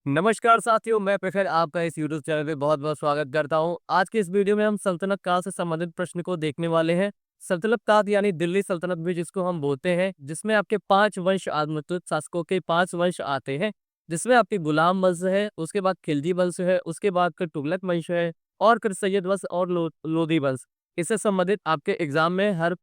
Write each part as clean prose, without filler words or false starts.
नमस्कार साथियों, मैं प्रखर आपका इस यूट्यूब चैनल पे बहुत-बहुत स्वागत करता हूँ। आज की इस वीडियो में हम सल्तनत काल से संबंधित प्रश्न को देखने वाले हैं। सल्तनत काल यानी दिल्ली सल्तनत भी जिसको हम बोलते हैं, जिसमें आपके 5 वंश आगमित शासकों के 5 वंश आते हैं, जिसमें आपके गुलाम वंश है, उसके बाद खिलजी वंश है, उसके बाद फिर तुगलक वंश है और फिर सैयद वंश और लोधी वंश। इससे संबंधित आपके एग्ज़ाम में हर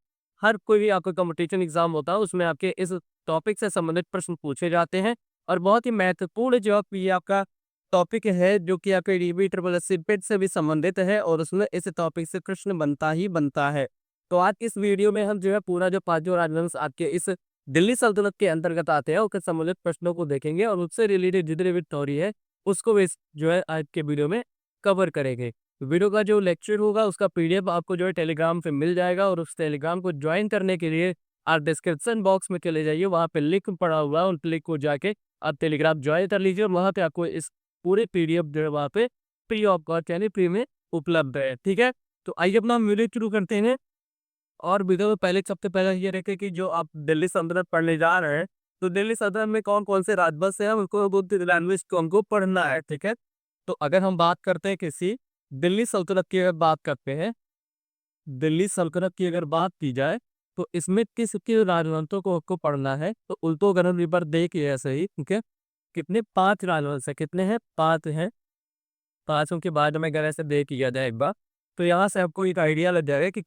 हर कोई भी आपका कॉम्पिटिशन एग्ज़ाम होता है, उसमें आपके इस टॉपिक से संबंधित प्रश्न पूछे जाते हैं। और बहुत ही महत्वपूर्ण जो आप ये आपका टॉपिक है जो कि आपके रीबी ट्रिपल एस सिपेट से भी संबंधित है और उसमें इस टॉपिक से प्रश्न बनता ही बनता है। तो आज की इस वीडियो में हम जो है पूरा जो पाँचों राजवंश आपके इस दिल्ली सल्तनत के अंतर्गत आते हैं उसके संबंधित प्रश्नों को देखेंगे और उससे रिलेटेड जितने भी थ्योरी है उसको भी इस जो है आज के वीडियो में कवर करेंगे। वीडियो का जो लेक्चर होगा उसका पीडीएफ आपको जो है टेलीग्राम पे मिल जाएगा और उस टेलीग्राम को ज्वाइन करने के लिए आप डिस्क्रिप्शन बॉक्स में चले जाइए, वहाँ पे लिंक पड़ा हुआ है, उन लिंक को जाके आप टेलीग्राम ज्वाइन कर लीजिए और वहाँ पे आपको इस पूरे पीडीएफ जो है वहाँ पे फ्री ऑफ कॉस्ट यानी फ्री में उपलब्ध है। ठीक है? तो आइए अपना हम वीडियो शुरू करते हैं और वीडियो में पहले सबसे पहले ये रखें कि जो आप दिल्ली सल्तनत पढ़ने जा रहे हैं, तो दिल्ली सल्तनत में कौन-कौन से राजवंश हैं, उनको बुद्ध लैंग्वेज को हमको पढ़ना है। ठीक है? तो अगर हम बात करते हैं किसी दिल्ली सल्तनत की अगर बात करते हैं, दिल्ली सल्तनत की अगर बात की जाए, तो इसमें किस राजवंशों को आपको पढ़ना है, तो उल्टो नंबर देखिए ऐसे ही, ठीक है? कितने 5 राजवंश हैं, कितने हैं? 5 हैं। 5 के बारे में अगर ऐसे देख लिया जाए एक बार, तो यहाँ से आपको एक आइडिया लग जाएगा कि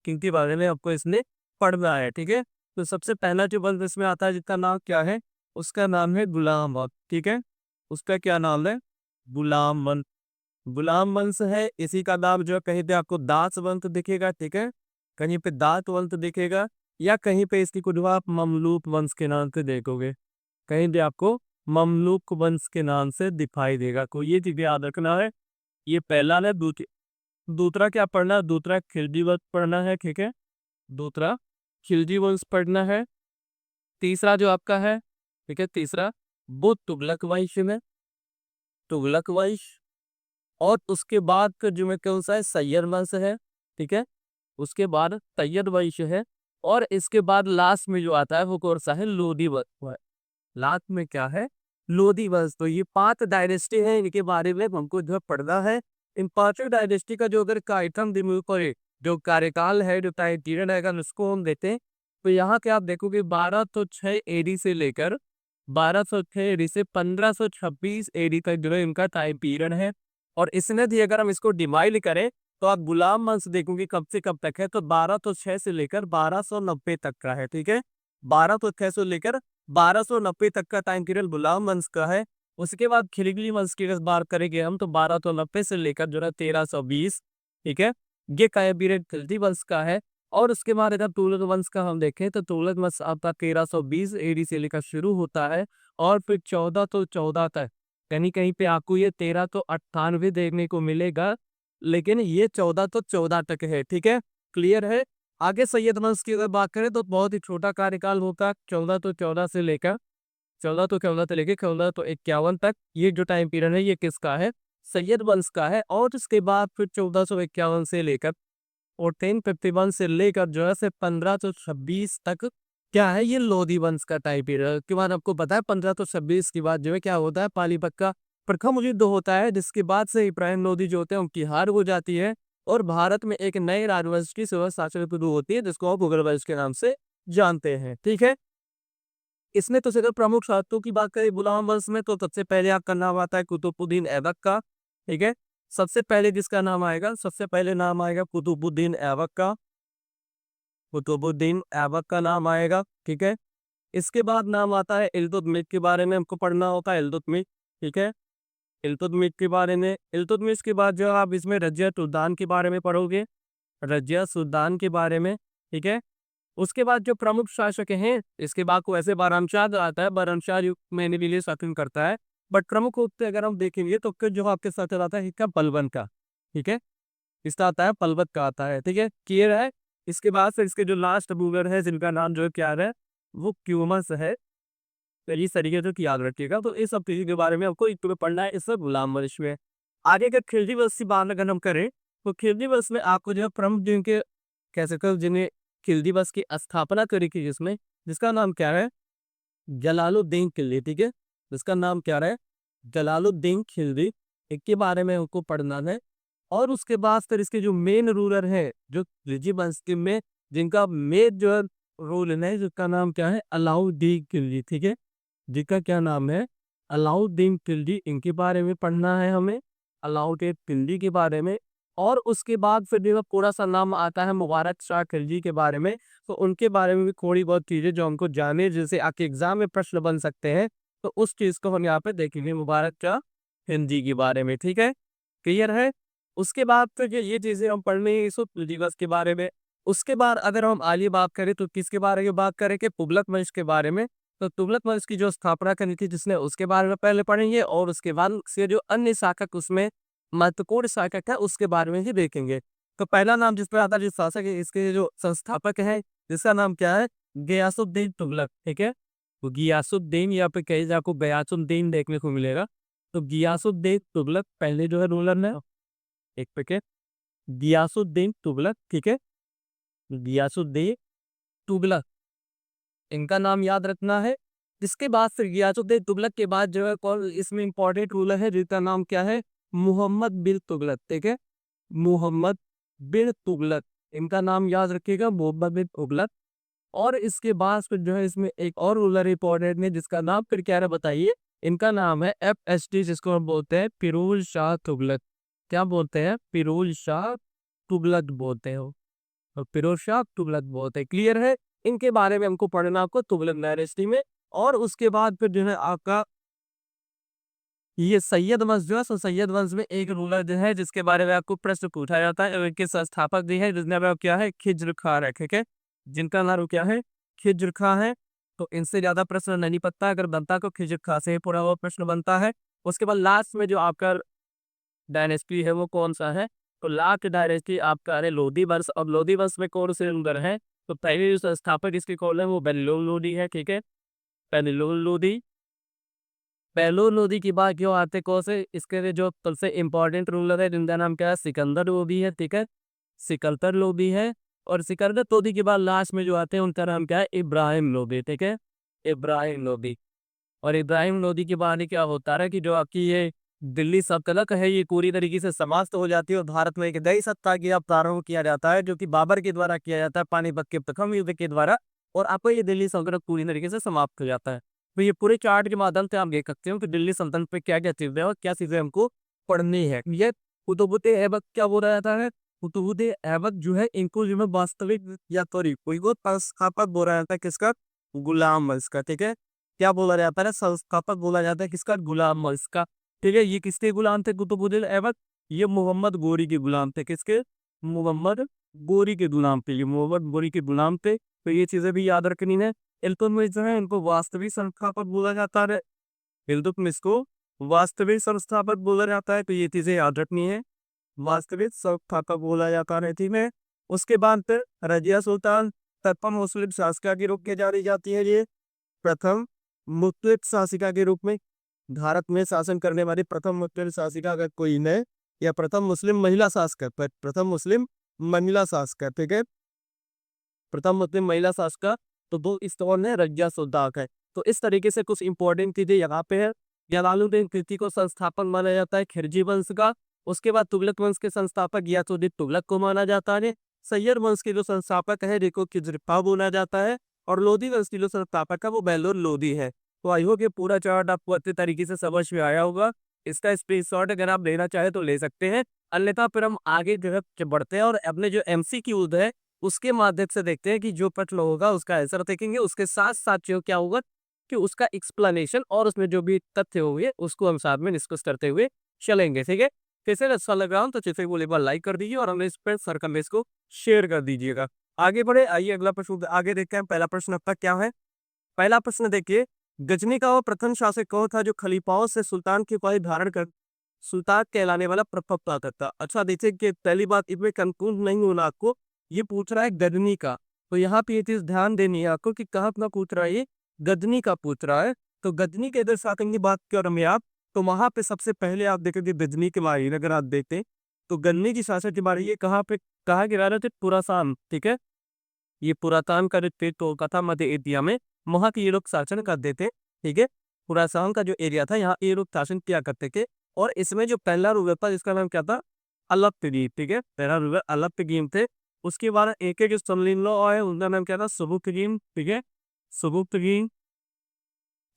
किनके बारे में आपको इसमें पढ़ना है, ठीक है? तो सबसे पहला जो वंश इसमें आता है जिसका नाम क्या है? उसका नाम है गुलाम वंश, ठीक है? उसका क्या नाम है? गुलाम वंश। गुलाम वंश है, इसी का नाम जो है कहीं पे आपको दास वंश दिखेगा, ठीक है? कहीं पे दास वंश दिखेगा या कहीं पे इसकी कुछ आप ममलूक वंश के नाम से देखोगे। कहीं भी आपको ममलूक वंश के नाम से दिखाई देगा। तो ये चीज़ें याद रखना है। ये पहला है। दूसरा क्या पढ़ना है? दूसरा खिलजी वंश पढ़ना है, ठीक है? दूसरा खिलजी वंश पढ़ना है। तीसरा जो आपका है, ठीक है? तीसरा वो तुगलक वंश में, तुगलक वंश। और उसके बाद का जो में कौन सा है? सैयद वंश है, ठीक है? उसके बाद सैयद वंश है और इसके बाद लास्ट में जो आता है वो कौन सा है? लोधी वंश है। लास्ट में क्या है? लोधी वंश। तो ये 5 डायनेस्टी है, इनके बारे में हमको जो है पढ़ना है। इन पांचों डायनेस्टी का जो अगर काइथम रिमूव करे, जो कार्यकाल है, जो टाइम पीरियड है, अगर उसको हम देते हैं, तो यहाँ के आप देखोगे 1206 एडी से लेकर 1206 एडी से 1526 एडी तक जो है इनका टाइम पीरियड है। और इसमें भी अगर हम इसको डिवाइड करें, तो आप गुलाम वंश देखोगे कब से कब तक है, तो 1206 से लेकर 1290 तक का है, ठीक है? 1206 से लेकर 1290 तक का टाइम पीरियड गुलाम वंश का है। उसके बाद खिलजी वंश की अगर बात करेंगे हम, तो 1290 से लेकर जो है 1320, ठीक है? ये टाइम पीरियड खिलजी वंश का है। और उसके बाद अगर तुगलक वंश का हम देखें, तो तुगलक वंश आपका 1320 एडी से लेकर शुरू होता है और फिर 1414 तक, कहीं-कहीं पे आपको ये 1398 देखने को मिलेगा, लेकिन ये 1414 तक है, ठीक है? क्लियर है? आगे सैयद वंश की अगर बात करें तो बहुत ही छोटा कार्यकाल होता है, 1414 से लेकर 1414 से लेके 1451 तक। ये जो टाइम पीरियड है ये किसका है? सैयद वंश का है। और उसके बाद फिर 1451 से लेकर और 1051 से लेकर जो है से 1526 तक क्या है? ये लोधी वंश का टाइम पीरियड। उसके बाद आपको पता है 1526 के बाद जो है क्या होता है? पानीपत का प्रथम युद्ध होता है, जिसके बाद से इब्राहिम लोधी जो होते हैं उनकी हार हो जाती है और भारत में एक नए राजवंश की शासन शुरू होती है, जिसको आप मुगल वंश के नाम से जानते हैं, ठीक है? इसमें तो अगर प्रमुख शासकों की बात करें गुलाम वंश में, तो सबसे पहले आपका नाम आता है कुतुबुद्दीन ऐबक का, ठीक है? सबसे पहले जिसका नाम आएगा, सबसे पहले नाम आएगा कुतुबुद्दीन ऐबक का। कुतुबुद्दीन ऐबक का नाम आएगा, ठीक है? इसके बाद नाम आता है इल्तुतमिश के बारे में हमको पढ़ना होता है, इल्तुतमिश, ठीक है? इल्तुतमिश के बारे में, इल्तुतमिश के बाद जो आप इसमें रज़िया सुल्तान के बारे में पढ़ोगे, रज़िया सुल्तान के बारे में, ठीक है? उसके बाद जो प्रमुख शासक हैं, इसके बाद को ऐसे बारामशाह आता है, बारामशाह युग में इन्हीं के लिए शासन करता है। बट प्रमुख रूप से अगर हम देखेंगे तो फिर जो आपके साथ आता है इसका बलबन का, ठीक है? इसका आता है पलवत का आता है, ठीक है? क्लियर है? इसके बाद से इसके जो लास्ट रूलर है जिनका नाम जो है क्या है, वो क्यूमस है। तो इस तरीके से याद रखिएगा। तो इस सब चीज़ों के बारे में आपको एक तो पढ़ना है, इस सब गुलाम वंश में। आगे अगर खिलजी वंश की बात अगर हम करें, तो खिलजी वंश में आपको जो है प्रमुख जिनके कह सकते हो जिन्हें खिलजी वंश की स्थापना करी थी जिसमें, जिसका नाम क्या है? जलालुद्दीन खिलजी, ठीक है? जिसका नाम क्या है? जलालुद्दीन खिलजी, इनके बारे में हमको पढ़ना है। और उसके बाद फिर इसके जो मेन रूलर है, जो खिलजी वंश के में जिनका मेन जो है रूल है, जिसका नाम क्या है, अलाउद्दीन खिलजी, ठीक है। जिनका क्या नाम है, अलाउद्दीन खिलजी, इनके बारे में पढ़ना है हमें, अलाउद्दीन खिलजी के बारे में। और उसके बाद फिर जो है पूरा सा नाम आता है मुबारक शाह खिलजी के बारे में। तो उनके बारे में भी थोड़ी बहुत चीजें जो हमको जाने, जैसे आपके एग्जाम में प्रश्न बन सकते हैं, तो उस चीज को हम यहाँ पे देखेंगे मुबारक शाह खिलजी के बारे में, ठीक है। क्लियर है। उसके बाद फिर ये चीजें हम पढ़ लेंगे इस दिवस के बारे में। उसके बाद अगर हम आगे बात करें तो किसके बारे में बात करेंगे, तुगलक वंश के बारे में। तो तुगलक वंश की जो स्थापना करी थी जिसने, उसके बारे में पहले पढ़ेंगे, और उसके बाद से जो अन्य शासक उसमें महत्वपूर्ण शासक है उसके बारे में ही देखेंगे। तो पहला नाम जिस पर आता है, जो शासक है, इसके जो संस्थापक है, जिसका नाम क्या है, गियासुद्दीन तुगलक, ठीक है। तो गियासुद्दीन, यहाँ पे कहीं आपको गयासुद्दीन देखने को मिलेगा। तो गियासुद्दीन तुगलक पहले जो है रूलर ने, एक पैकेट गियासुद्दीन तुगलक, ठीक है। गियासुद्दीन तुगलक, इनका नाम याद रखना है। इसके बाद फिर गियासुद्दीन तुगलक के बाद जो है कौन इसमें इंपॉर्टेंट रूलर है, जिसका नाम क्या है, मोहम्मद बिन तुगलक, ठीक है। मोहम्मद बिन तुगलक, इनका नाम याद रखिएगा, मोहम्मद बिन तुगलक। और इसके बाद फिर जो है इसमें एक और रूलर इंपॉर्टेंट है, जिसका नाम फिर क्या है बताइए। इनका नाम है FST, जिसको हम बोलते हैं फिरोज शाह तुगलक। क्या बोलते हैं, फिरोज शाह तुगलक बोलते हो, और फिरोज शाह तुगलक बोलते हैं। क्लियर है। इनके बारे में हमको पढ़ना आपको तुगलक डायनेस्टी में। और उसके बाद फिर जो है आपका ये सैयद वंश जो है, सो सैयद वंश में एक रूलर जो है जिसके बारे में आपको प्रश्न पूछा जाता है, और इनके संस्थापक भी है, जिसने नाम क्या है, खिज्र खां है, ठीक है। जिनका नाम क्या है, खिज्र खां है। तो इनसे ज्यादा प्रश्न नहीं पता, अगर बनता तो खिज्र खां से ही पूरा वो प्रश्न बनता है। उसके बाद लास्ट में जो आपका डायनेस्टी है वो कौन सा है, तो लास्ट डायनेस्टी आपका है लोधी वंश। अब लोधी वंश में कौन से रूलर है, तो पहले जो संस्थापक इसके कौन है, वो बेनिलो लोधी है, ठीक है। बेनिलो लोधी, बेलूर लोधी की बात क्यों आते कौन से, इसके लिए जो सबसे इंपॉर्टेंट रूलर है जिनका नाम क्या है, सिकंदर लोधी है, ठीक है। सिकंदर लोधी है। और सिकंदर लोधी के बाद लास्ट में जो आते हैं उनका नाम क्या है, इब्राहिम लोधी, ठीक है। इब्राहिम लोधी। और इब्राहिम लोधी के बाद ही क्या होता है कि जो आपकी ये दिल्ली सल्तनत है, ये पूरी तरीके से समाप्त हो जाती है, और भारत में एक नई सत्ता की अब प्रारंभ किया जाता है, जो कि बाबर के द्वारा किया जाता है, पानीपत के प्रथम युद्ध के द्वारा। और आपको ये दिल्ली सल्तनत पूरी तरीके से समाप्त हो जाता है। तो ये पूरे चार्ट के माध्यम से आप देख सकते हो कि दिल्ली सल्तनत पे क्या क्या चीजें और क्या चीजें हमको पढ़नी है। ये कुतुबुद्दीन ऐबक क्या बोला जाता है, कुतुबुद्दीन ऐबक जो है इनको जो है वास्तविक या सॉरी कोई को संस्थापक बोला जाता है, किसका, गुलाम वंश का, ठीक है। क्या बोला जाता है, संस्थापक बोला जाता है, किसका, गुलाम वंश का, ठीक है। ये किसके गुलाम थे कुतुबुद्दीन ऐबक, ये मोहम्मद गोरी के गुलाम थे, किसके, मोहम्मद गोरी के गुलाम थे, ये मोहम्मद गोरी के गुलाम थे। तो ये चीजें भी याद रखनी है। इल्तुतमिश जो है इनको वास्तविक संस्थापक बोला जाता है, इल्तुतमिश को वास्तविक संस्थापक बोला जाता है, तो ये चीजें याद रखनी है, वास्तविक संस्थापक बोला जाता है, ठीक है। उसके बाद फिर रजिया सुल्तान प्रथम मुस्लिम शासिका के रूप में जानी जाती है, ये प्रथम मुस्लिम शासिका के रूप में भारत में शासन करने वाली प्रथम मुस्लिम शासिका अगर कोई है, या प्रथम मुस्लिम महिला शासक, प्रथम मुस्लिम महिला शासक, ठीक है। प्रथम मुस्लिम महिला शासक, तो दो इस दौर में रजिया सुल्तान है। तो इस तरीके से कुछ इंपॉर्टेंट चीजें यहाँ पे है। जलालुद्दीन खिलजी को संस्थापक माना जाता है खिलजी वंश का। उसके बाद तुगलक वंश के संस्थापक गियासुद्दीन तुगलक को माना जाता है। सैयद वंश के जो संस्थापक है जिनको खिजरखा बोला जाता है। और लोधी वंश की जो संस्थापक है वो बेलोर लोधी है। तो आई होप ये पूरा चार्ट आपको अच्छे तरीके से समझ में आया होगा। इसका स्क्रीनशॉट अगर आप लेना चाहे तो ले सकते हैं, अन्यथा फिर हम आगे जो है बढ़ते हैं और अपने जो MCQ है उसके माध्यम से देखते हैं कि जो प्रश्न होगा उसका आंसर देखेंगे। उसके साथ साथ जो क्या होगा कि उसका एक्सप्लेनेशन और उसमें जो भी तथ्य होंगे उसको हम साथ में डिस्कस करते हुए चलेंगे, ठीक है। कैसे अच्छा लग रहा हूँ तो चैनल को एक बार लाइक कर दीजिए और हमें इस पर सर्कमवेश को शेयर कर दीजिएगा। आगे बढ़े, आइए अगला प्रश्न आगे देखते हैं। पहला प्रश्न आपका क्या है, पहला प्रश्न देखिए, गजनी का वो प्रथम शासक कौन था जो खलीफाओं से सुल्तान की उपाधि धारण कर सुल्तान कहलाने वाला प्रथम शासक था। अच्छा देखिए कि पहली बात इसमें कंफ्यूज नहीं होना आपको, ये पूछ रहा है गजनी का। तो यहाँ पे ये चीज ध्यान देनी है आपको कि कहाँ अपना पूछ रहा है, ये गजनी का पूछ रहा है। तो गजनी के इधर शासन की बात करें आप, तो वहां पे सबसे पहले आप देखेंगे गजनी के बारे में अगर आप देखते हैं तो गजनी की शासक के बारे में ये कहाँ पे कहा गिरा रहे थे, पुरासान, ठीक है। ये पुरातान का जो क्षेत्र होता था मध्य एशिया में, वहां के ये लोग शासन करते थे, ठीक है। खुरासान का जो एरिया था, यहाँ ये लोग शासन किया करते थे। और इसमें जो पहला रूलर था जिसका नाम क्या था, अलप्तगीन, ठीक है, पहला रूलर अलप्तगीन थे। उसके बाद एक जो समलिंग है उनका नाम क्या था, सुबुक्तगीन, ठीक है, सुबुक्तगीन,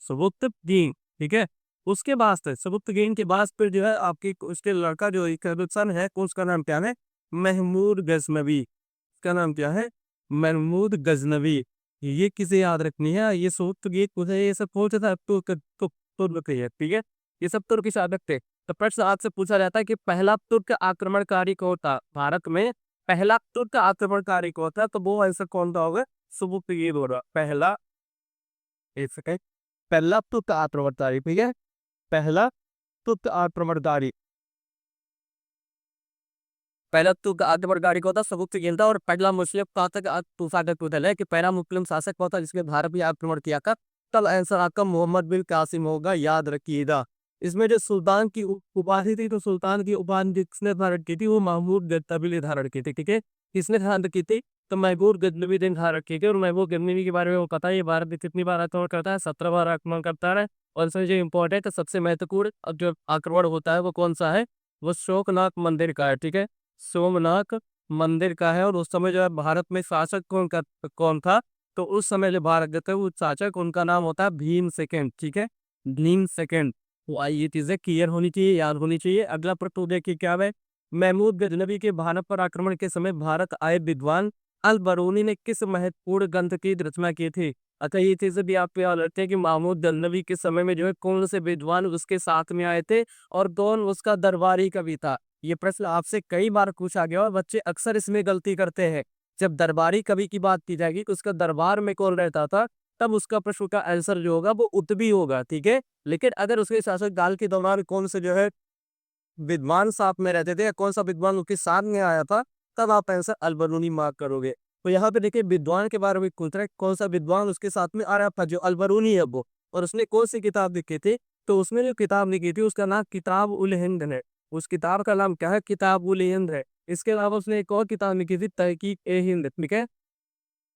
सुबुक्तगीन, ठीक है। उसके बाद से सुबुक्तगीन के बाद फिर जो है आपकी उसके लड़का जो एक सन है, उसका नाम क्या है, महमूद गजनवी। इसका नाम क्या है, महमूद गजनवी। ये किसे याद रखनी है, ये सुबुक्तगीन मुझे ये सब पूछा था तुर्क है, ठीक है, ये सब तुर्क याद रखते। तो प्रश्न आपसे पूछा जाता है कि पहला तुर्क आक्रमणकारी कौन था भारत में, पहला तुर्क आक्रमणकारी कौन था, तो वो आंसर कौन सा होगा, सुबुक्तगीन होगा पहला। एक सेकंड, पहला तुर्क आक्रमणकारी, ठीक है, पहला तुर्क आक्रमणकारी, पहला तुर्क आक्रमणकारी कौन था, सुबुक्तगीन था। और पहला मुस्लिम शासक शासक पूछा है कि पहला मुस्लिम शासक कौन था जिसने भारत पे आक्रमण किया था, तब आंसर आपका मोहम्मद बिन कासिम होगा, याद रखिएगा। इसमें जो सुल्तान की उपाधि थी, तो सुल्तान की उपाधि जिसने धारण की थी वो महमूद गजनवी ने धारण की थी, ठीक है, किसने धारण की थी, तो महमूद गजनवी ने धारण की थी। और महमूद गजनवी के बारे में वो पता है, ये भारत में कितनी बार आक्रमण करता है, 17 बार आक्रमण करता है। और इसमें जो इम्पोर्टेंट है, सबसे महत्वपूर्ण जो आक्रमण होता है वो कौन सा है, वो शोकनाथ मंदिर का है, ठीक है, सोमनाथ मंदिर का है। और उस समय जो है भारत में शासक कौन था, तो उस समय जो भारत के थे वो शासक, उनका नाम होता है भीम सेकंड, ठीक है, भीम सेकंड। तो ये चीजें क्लियर होनी चाहिए, याद होनी चाहिए। अगला प्रश्न देखिए क्या है, महमूद गजनवी के भारत पर आक्रमण के समय भारत आए विद्वान अल बरूनी ने किस महत्वपूर्ण ग्रंथ की रचना की थी। अच्छा, ये चीजें भी आप याद रखते हैं कि महमूद गजनवी के समय में जो है कौन से विद्वान उसके साथ में आए थे और कौन उसका दरबारी कवि था। ये प्रश्न आपसे कई बार पूछा गया और बच्चे अक्सर इसमें गलती करते हैं। जब दरबारी कवि की बात की जाएगी कि उसका दरबार में कौन रहता था, तब उसका प्रश्न का आंसर जो होगा वो उत्बी होगा, ठीक है। लेकिन अगर उसके शासक काल के दौरान कौन से जो है विद्वान साथ में रहते थे या कौन सा विद्वान उसके साथ में आया था, तब आप आंसर अलबरूनी मार्क करोगे। तो यहाँ पे देखिए विद्वान के बारे में पूछ रहा है, कौन सा विद्वान उसके साथ में आ रहा था, जो अलबरूनी है वो, और उसने कौन सी किताब लिखी थी, तो उसने जो किताब लिखी थी उसका नाम किताब उल हिंद है। उस किताब का नाम क्या है, किताब उल हिंद है। इसके अलावा उसने एक और किताब लिखी थी, तहकीक ए हिंद, ठीक है,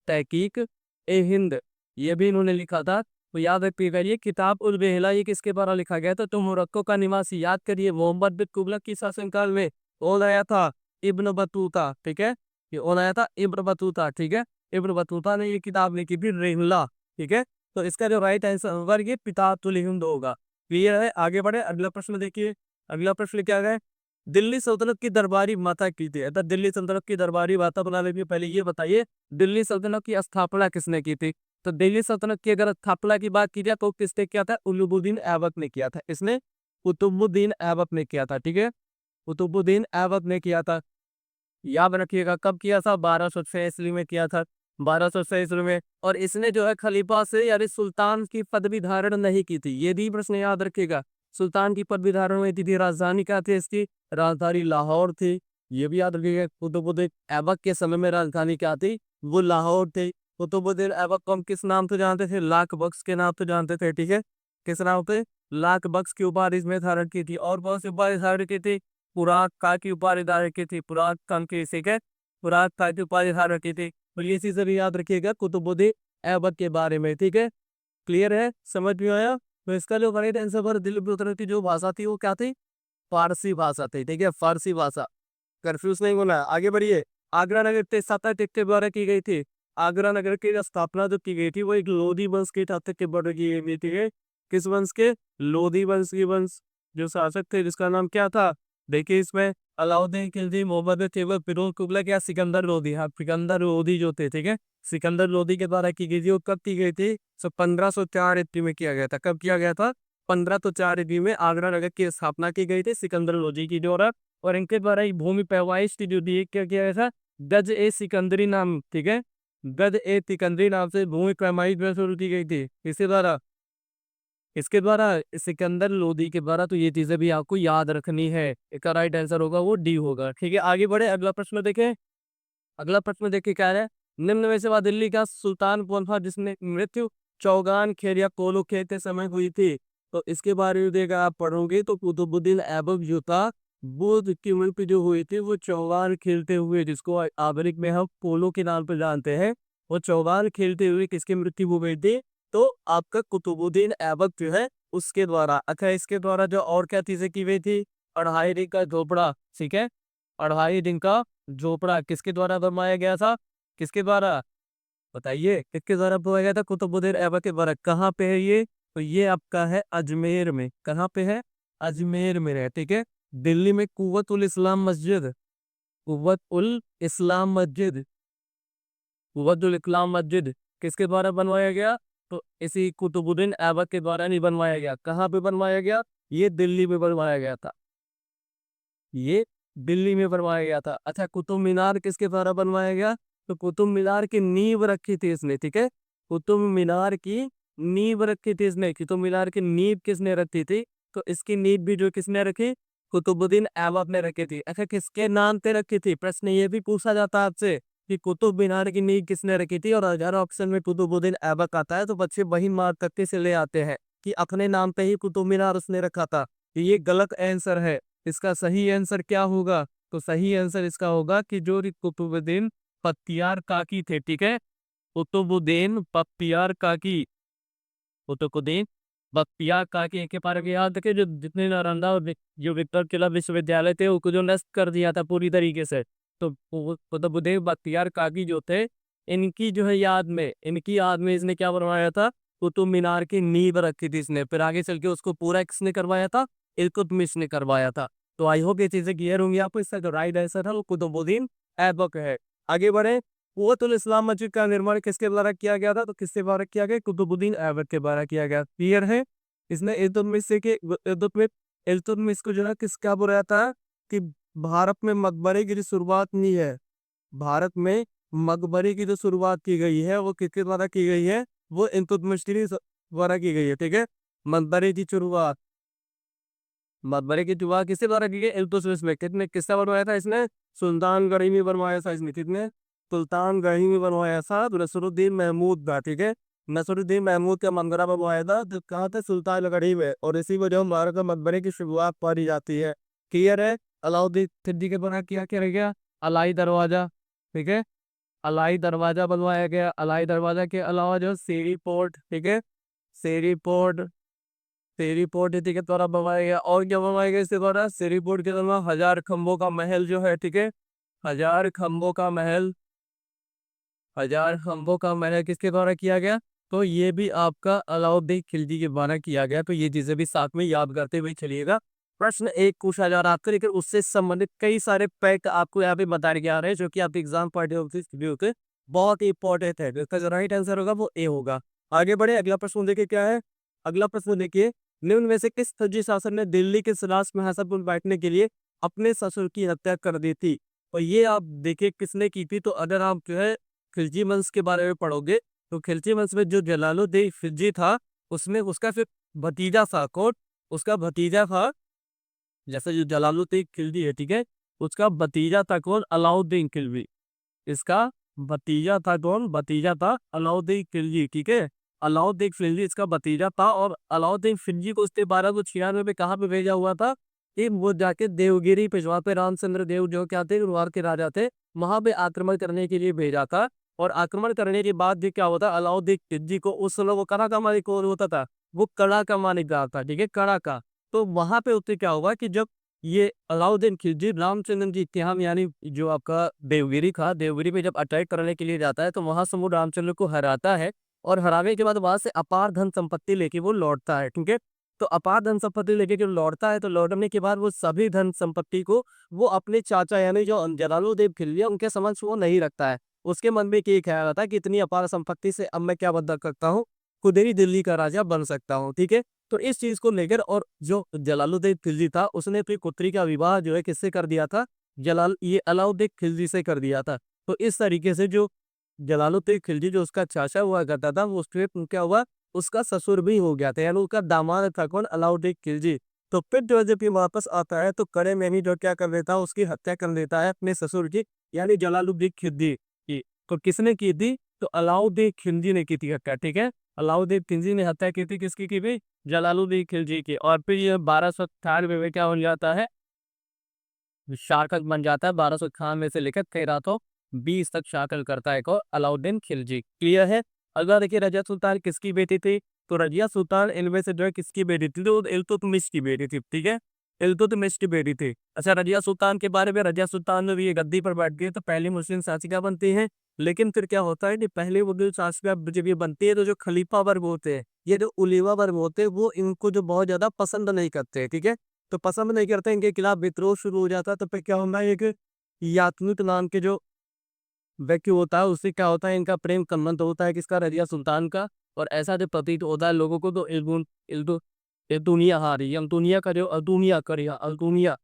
तहकीक ए हिंद, ये भी इन्होंने लिखा था। तो याद रखिएगा ये किताब उल बेहला ये किसके द्वारा लिखा गया था, तो मोरक्को का निवासी, याद करिए, मोहम्मद बिन तुगलक की शासनकाल में कौन आया था, इब्न बतूता, ठीक है, ये कौन आया था, इब्न बतूता, ठीक है, इब्न बतूता ने ये किताब लिखी थी, रेहला, ठीक है। तो इसका जो राइट आंसर होगा ये किताबुल हिंद होगा। क्लियर है, आगे बढ़े, अगला प्रश्न देखिए। अगला प्रश्न क्या है, दिल्ली सल्तनत की दरबारी माता की थी। अतः दिल्ली सल्तनत की दरबारी माता बनाने के पहले ये बताइए, दिल्ली सल्तनत की स्थापना किसने की थी। तो दिल्ली सल्तनत की अगर स्थापना की बात की जाए तो किसने किया था, उलुबुद्दीन ऐबक ने किया था। इसने कुतुबुद्दीन ऐबक ने किया था, ठीक है, कुतुबुद्दीन ऐबक ने किया था। याद रखिएगा कब किया था, 1206 ईस्वी में किया था, 1206 ईस्वी में। और इसने जो है खलीफा से यानी सुल्तान की पदवी धारण नहीं की थी, ये भी प्रश्न याद रखिएगा। सुल्तान की पदवी धारण हुई थी, राजधानी क्या थी इसकी, राजधानी लाहौर थी, ये भी याद रखिएगा। कुतुबुद्दीन ऐबक के समय में राजधानी क्या थी, वो लाहौर थी। कुतुबुद्दीन ऐबक को हम किस नाम से जानते थे, लाख बख्श के नाम से जानते थे, ठीक है, किस नाम पे, लाख बख्श की उपाधि इसमें धारण की थी। और बहुत सी उपाधि धारण की थी, पुराण काल की उपाधि धारण की थी, पुराण काल की, ठीक है, पुराण काल की उपाधि धारण की थी। तो ये चीजें भी याद रखिएगा कुतुबुद्दीन ऐबक के बारे में, ठीक है। क्लियर है, समझ में आया। तो इसका जो करेक्ट आंसर पर दिल्ली सल्तनत की जो भाषा थी वो क्या थी, फारसी भाषा थी, ठीक है, फारसी भाषा। कंफ्यूज नहीं होना है, आगे बढ़िए। आगरा नगर के शासक के द्वारा की गई थी। आगरा नगर की स्थापना जो की गई थी वो एक लोधी वंश के शासक के द्वारा की गई थी, ठीक है, किस वंश के, लोधी वंश की वंश जो शासक थे जिसका नाम क्या था, देखिए इसमें अलाउद्दीन खिलजी, मोहम्मद केवल, फिरोज तुगलक या सिकंदर लोधी। हाँ, सिकंदर लोधी जो थे, ठीक है, सिकंदर लोधी के द्वारा की गई थी। वो कब की गई थी, सो 1504 ईस्वी में किया गया था। कब किया गया था, 1504 ईस्वी में आगरा नगर की स्थापना की गई थी सिकंदर लोधी की द्वारा। और इनके द्वारा एक भूमि पैमाइश की जो दी क्या किया गया था, गज ए सिकंदरी नाम, ठीक है, गज ए सिकंदरी नाम से भूमि पैमाइश जो है शुरू की गई थी, इसके द्वारा, इसके द्वारा, सिकंदर लोधी के द्वारा। तो ये चीजें भी आपको याद रखनी है, इसका राइट आंसर होगा वो डी होगा, ठीक है। आगे बढ़े, अगला प्रश्न देखें। अगला प्रश्न देखिए क्या है, निम्न में से वह दिल्ली का सुल्तान कौन था जिसने मृत्यु चौगान खेल या कोलो खेलते समय हुई थी। तो इसके बारे में देखा आप पढ़ोगे तो कुतुबुद्दीन ऐबक जो था, बुद्ध की मृत्यु जो हुई थी वो चौगान खेलते हुए, जिसको आधुनिक में हम पोलो के नाम पर जानते हैं, वो चौगान खेलते हुए किसकी मृत्यु हो गई थी, तो आपका कुतुबुद्दीन ऐबक जो है उसके द्वारा। अच्छा, इसके द्वारा जो और क्या चीजें की गई थी, अढ़ाई दिन का झोपड़ा, ठीक है, अढ़ाई दिन का झोपड़ा किसके द्वारा बनवाया गया था, किसके द्वारा बताइए, किसके द्वारा बनवाया गया था, कुतुबुद्दीन ऐबक के द्वारा। कहाँ पे है ये, तो ये आपका है अजमेर में। कहाँ पे है, अजमेर में है, ठीक है। दिल्ली में कुव्वत उल इस्लाम मस्जिद, कुव्वत उल इस्लाम मस्जिद, कुव्वत उल इस्लाम मस्जिद किसके द्वारा बनवाया गया, तो इसी कुतुबुद्दीन ऐबक के द्वारा नहीं बनवाया गया। कहाँ पे बनवाया गया, ये दिल्ली में बनवाया गया था, ये दिल्ली में बनवाया गया था। अच्छा, कुतुब मीनार किसके द्वारा बनवाया गया, तो कुतुब मीनार की नींव रखी थी इसने, ठीक है। कुतुब मीनार की नींव रखी थी इसने। कुतुब मीनार की नींव किसने रखी थी, तो इसकी नींव भी जो किसने रखी, कुतुबुद्दीन ऐबक ने रखी थी। अच्छा, किसके नाम पे रखी थी, प्रश्न ये भी पूछा जाता है आपसे कि कुतुब मीनार की नींव किसने रखी थी, और अगर ऑप्शन में कुतुबुद्दीन ऐबक आता है तो बच्चे वही मार्क करके से ले आते हैं कि अपने नाम पे ही कुतुब मीनार उसने रखा था। ये गलत आंसर है। इसका सही आंसर क्या होगा, तो सही आंसर इसका होगा कि जो कुतुबुद्दीन बख्तियार काकी थे, ठीक है, कुतुबुद्दीन बख्तियार काकी, कुतुबुद्दीन बख्तियार काकी के बारे में याद रखे, जो जितने नालंदा और जो विक्टर किला विश्वविद्यालय थे उसको जो नष्ट कर दिया था पूरी तरीके से। तो कुतुबुद्दीन बख्तियार काकी जो थे, इनकी जो है याद में, इनकी याद में इसने क्या बनवाया था, कुतुब मीनार की नींव रखी थी इसने। फिर आगे चल के उसको पूरा किसने करवाया था, इल्तुतमिश ने करवाया था। तो आई होप ये चीजें क्लियर होंगी आपको। इसका जो राइट आंसर है वो कुतुबुद्दीन ऐबक है। आगे बढ़े, कुव्वतुल इस्लाम मस्जिद का निर्माण किसके द्वारा किया गया था, तो किसके द्वारा किया गया, कुतुबुद्दीन ऐबक के द्वारा किया गया। क्लियर है। इसने इल्तुतमिश से के इल्तुतमिश इल्तुतमिश को जो है किसका बुलाया था, कि भारत में मकबरे की जो शुरुआत नहीं है, भारत में मकबरे की जो शुरुआत की गई है वो किसके द्वारा की गई है, वो इल्तुतमिश के द्वारा की गई है, ठीक है। मकबरे की शुरुआत, मकबरे की शुरुआत किसके द्वारा की गई, इल्तुतमिश में। किसने किसने बनवाया था, इसने सुल्तानगढ़ी में बनवाया था इसने, किसने, सुल्तानगढ़ी में बनवाया था नसरुद्दीन महमूद का, ठीक है। नसरुद्दीन महमूद का मकबरा बनवाया था, तो कहाँ थे, सुल्तानगढ़ी में। और इसी वजह हमारे का मकबरे की शुरुआत पाई जाती है। क्लियर है। अलाउद्दीन खिलजी के बना किया गया, अलाई दरवाजा, ठीक है, अलाई दरवाजा बनवाया गया। अलाई दरवाजा के अलावा जो सीरी पोर्ट, ठीक है, सीरी पोर्ट, सीरी पोर्ट इसी के द्वारा बनवाया गया। और क्या बनवाया गया इसके द्वारा, सीरी पोर्ट के द्वारा हजार खंभों का महल जो है, ठीक है, हजार खंभों का महल, हजार खंभों का महल किसके द्वारा किया गया, तो ये भी आपका अलाउद्दीन खिलजी के द्वारा किया गया। तो ये चीजें भी साथ में याद करते हुए चलिएगा। प्रश्न एक पूछा जा रहा है आपको, लेकिन उससे संबंधित कई सारे फैक्ट आपको यहाँ पे बताने के आ रहे हैं जो कि आपके एग्जाम पॉइंट ऑफ व्यू के बहुत ही इंपॉर्टेंट है। इसका जो राइट आंसर होगा वो ए होगा। आगे बढ़े, अगला प्रश्न देखिए क्या है। अगला प्रश्न देखिए, निम्न में से किस फौजी शासक ने दिल्ली के सलास सिंहासन पर बैठने के लिए अपने ससुर की हत्या कर दी थी। और ये आप देखिए किसने की थी, तो अगर आप जो है खिलजी वंश के बारे में पढ़ोगे तो खिलजी वंश में जो जलालुद्दीन खिलजी था, उसमें उसका फिर भतीजा था, कौन, उसका भतीजा था, जैसे जो जलालुद्दीन खिलजी है, ठीक है, उसका भतीजा था कौन, अलाउद्दीन खिलजी। इसका भतीजा था कौन, भतीजा था अलाउद्दीन खिलजी, ठीक है। अलाउद्दीन खिलजी इसका भतीजा था। और अलाउद्दीन खिलजी को उसने 1296 में कहाँ पे भेजा हुआ था, कि वो जाके देवगिरी पे, वहाँ पे रामचंद्र देव जो क्या थे, गुरुवार के राजा थे, वहां पे आक्रमण करने के लिए भेजा था। और आक्रमण करने के बाद भी क्या होता, अलाउद्दीन खिलजी को उस समय वो कड़ा का मालिक कौन होता था, वो कड़ा का मालिक था, ठीक है, कड़ा का। तो वहां पे उससे क्या हुआ कि जब ये अलाउद्दीन खिलजी रामचंद्र जी के यहाँ, यानी जो आपका देवगिरी था, देवगिरी पे जब अटैक करने के लिए जाता है तो वहां से वो रामचंद्र को हराता है। और हराने के बाद वहां से अपार धन संपत्ति लेके वो लौटता है, ठीक है। तो अपार धन संपत्ति लेके जो लौटता है, तो लौटने के बाद वो सभी धन संपत्ति को वो अपने चाचा यानी जो जलालुद्दीन खिलजी है उनके समक्ष वो नहीं रखता है। उसके मन में एक ख्याल आता है कि इतनी अपार संपत्ति से अब मैं क्या बदल सकता हूँ, खुद ही दिल्ली का राजा बन सकता हूँ, ठीक है। तो इस चीज को लेकर, और जो जलालुद्दीन खिलजी था उसने अपनी पुत्री का विवाह जो है किससे कर दिया था, ये अलाउद्दीन खिलजी से कर दिया था। तो इस तरीके से जो जलालुद्दीन खिलजी जो उसका चाचा हुआ करता था, वो उसके क्या हुआ, उसका ससुर भी हो गया था, यानी उसका दामाद था कौन, अलाउद्दीन खिलजी। तो फिर जो जब ये वापस आता है तो कड़े में ही जो क्या कर देता है, उसकी हत्या कर देता है अपने ससुर की, यानी जलालुद्दीन खिलजी की। तो किसने की थी, तो अलाउद्दीन खिलजी ने की थी हत्या, ठीक है। अलाउद्दीन खिलजी ने हत्या की थी, किसकी की थी, जलालुद्दीन खिलजी की। और फिर ये 1298 में क्या हो जाता है, शासक बन जाता है। 1298 में से लेकर 1320 तक शासन करता है को अलाउद्दीन खिलजी। क्लियर है। अगला देखिए, रजिया सुल्तान किसकी बेटी थी, तो रजिया सुल्तान इनमें से जो है किसकी बेटी थी, तो इल्तुतमिश की बेटी थी, ठीक है, इल्तुतमिश की बेटी थी। अच्छा, रजिया सुल्तान के बारे में, रजिया सुल्तान जब ये गद्दी पर बैठती है तो पहली मुस्लिम शासिका बनती है। लेकिन फिर क्या होता है कि पहले मुगल शासिका जब ये बनती है तो जो खलीफा वर्ग होते हैं, ये जो उलेमा वर्ग होते हैं, वो इनको जो बहुत ज्यादा पसंद नहीं करते, ठीक है। तो पसंद नहीं करते, इनके खिलाफ विद्रोह शुरू हो जाता है। तो फिर क्या होता है, एक यातनुत नाम के जो व्यक्ति होता है, उससे क्या होता है, इनका प्रेम संबंध होता है, किसका, रजिया सुल्तान का। और ऐसा जो प्रतीत होता है लोगों को, तो इल्तुनिया हारी, अल्तुनिया का जो अल्तुनिया करिया अल्तुनिया,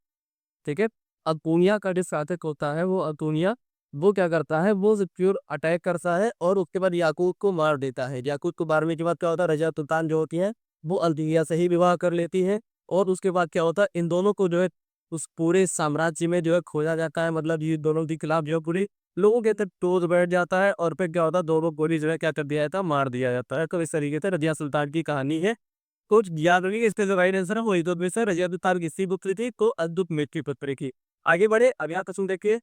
ठीक है, अल्तुनिया का जो शासक होता है, वो अल्तुनिया, वो क्या करता है, वो प्योर अटैक करता है और उसके बाद याकूब को मार देता है। याकूब को मारने के बाद क्या होता है, रजिया सुल्तान जो होती है वो अल्तुनिया से ही विवाह कर लेती है। और उसके बाद क्या होता है, इन दोनों को जो है उस पूरे साम्राज्य में जो है खोजा जाता है, मतलब ये दोनों के खिलाफ जो है पूरी लोगों के तक टोच बैठ जाता है। और फिर क्या होता है, दोनों को जो है क्या कर दिया जाता है, मार दिया जाता है। तो इस तरीके से रजिया सुल्तान की कहानी है। कुछ याद रखिए, इसका जो राइट आंसर है वो इल्तुतमिश है। रजिया सुल्तान किसकी पुत्री थी, तो इल्तुतमिश की पुत्री की। आगे बढ़े, अब यहाँ क्वेश्चन देखिए,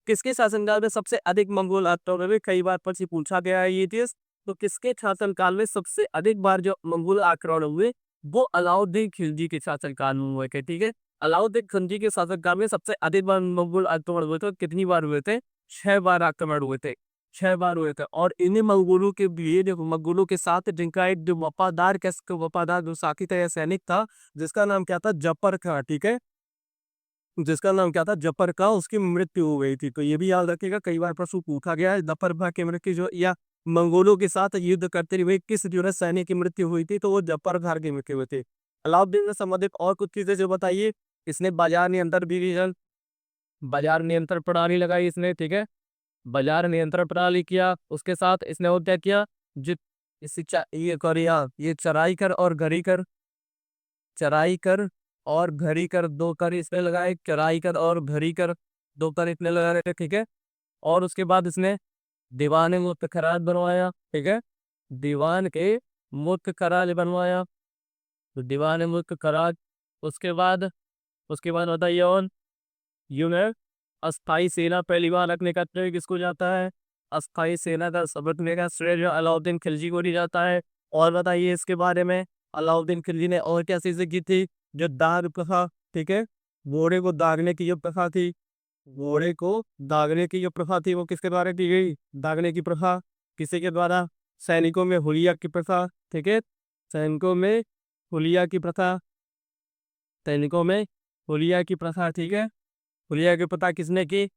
किसके शासनकाल में सबसे अधिक मंगोल आक्रमण हुए, कई बार पर से पूछा गया है ये चीज। तो किसके शासनकाल में सबसे अधिक बार जो मंगोल आक्रमण हुए, वो अलाउद्दीन खिलजी के शासनकाल में हुए थे, ठीक है। अलाउद्दीन खिलजी के शासनकाल में सबसे अधिक बार मंगोल आक्रमण हुए थे। कितनी बार हुए थे, 6 बार आक्रमण हुए थे, 6 बार हुए थे। और इन्हीं मंगोलों के लिए, जो मंगोलों के साथ जिनका एक जो वफादार जो साथी था या सैनिक था, जिसका नाम क्या था, जफर था, ठीक है, जिसका नाम क्या था, जफर का, उसकी मृत्यु हो गई थी। तो ये भी याद रखिएगा, कई बार प्रश्न पूछा गया है, जफर भा की मृत्यु जो, या मंगोलों के साथ युद्ध करते हुए किस जो है सैनिक की मृत्यु हुई थी, तो वो जफर खान की मृत्यु हुई थी। अलाउद्दीन से संबंधित और कुछ चीजें जो बताइए, इसने बाजार नियंत्रण प्रणाली लगाई इसने, ठीक है, बाजार नियंत्रण प्रणाली किया। उसके साथ इसने और क्या किया, जो शिक्षा ये करिया, ये चराई कर और घड़ी कर, 2 कर इसने लगाए, चराई कर और घड़ी कर, 2 कर इसने लगा रहे थे, ठीक है। और उसके बाद इसने दीवान मुफ्त खराज बनवाया, ठीक है, दीवान के मुफ्त खराज बनवाया, तो दीवान मुफ्त खराज। उसके बाद बताइए, और यूं है, अस्थाई सेना पहली बार रखने का श्रेय किसको जाता है, अस्थाई सेना का सब रखने का श्रेय जो अलाउद्दीन खिलजी को नहीं जाता है। और बताइए इसके बारे में, अलाउद्दीन खिलजी ने और क्या चीजें की थी, जो दाग प्रथा, ठीक है, घोड़े को दागने की जो प्रथा थी, घोड़े को दागने की जो प्रथा थी, वो किसके द्वारा की गई, दागने की प्रथा किसी के द्वारा, सैनिकों में हुलिया की प्रथा, ठीक है, सैनिकों में हुलिया की प्रथा, सैनिकों में हुलिया की प्रथा, ठीक है, हुलिया की प्रथा किसने की,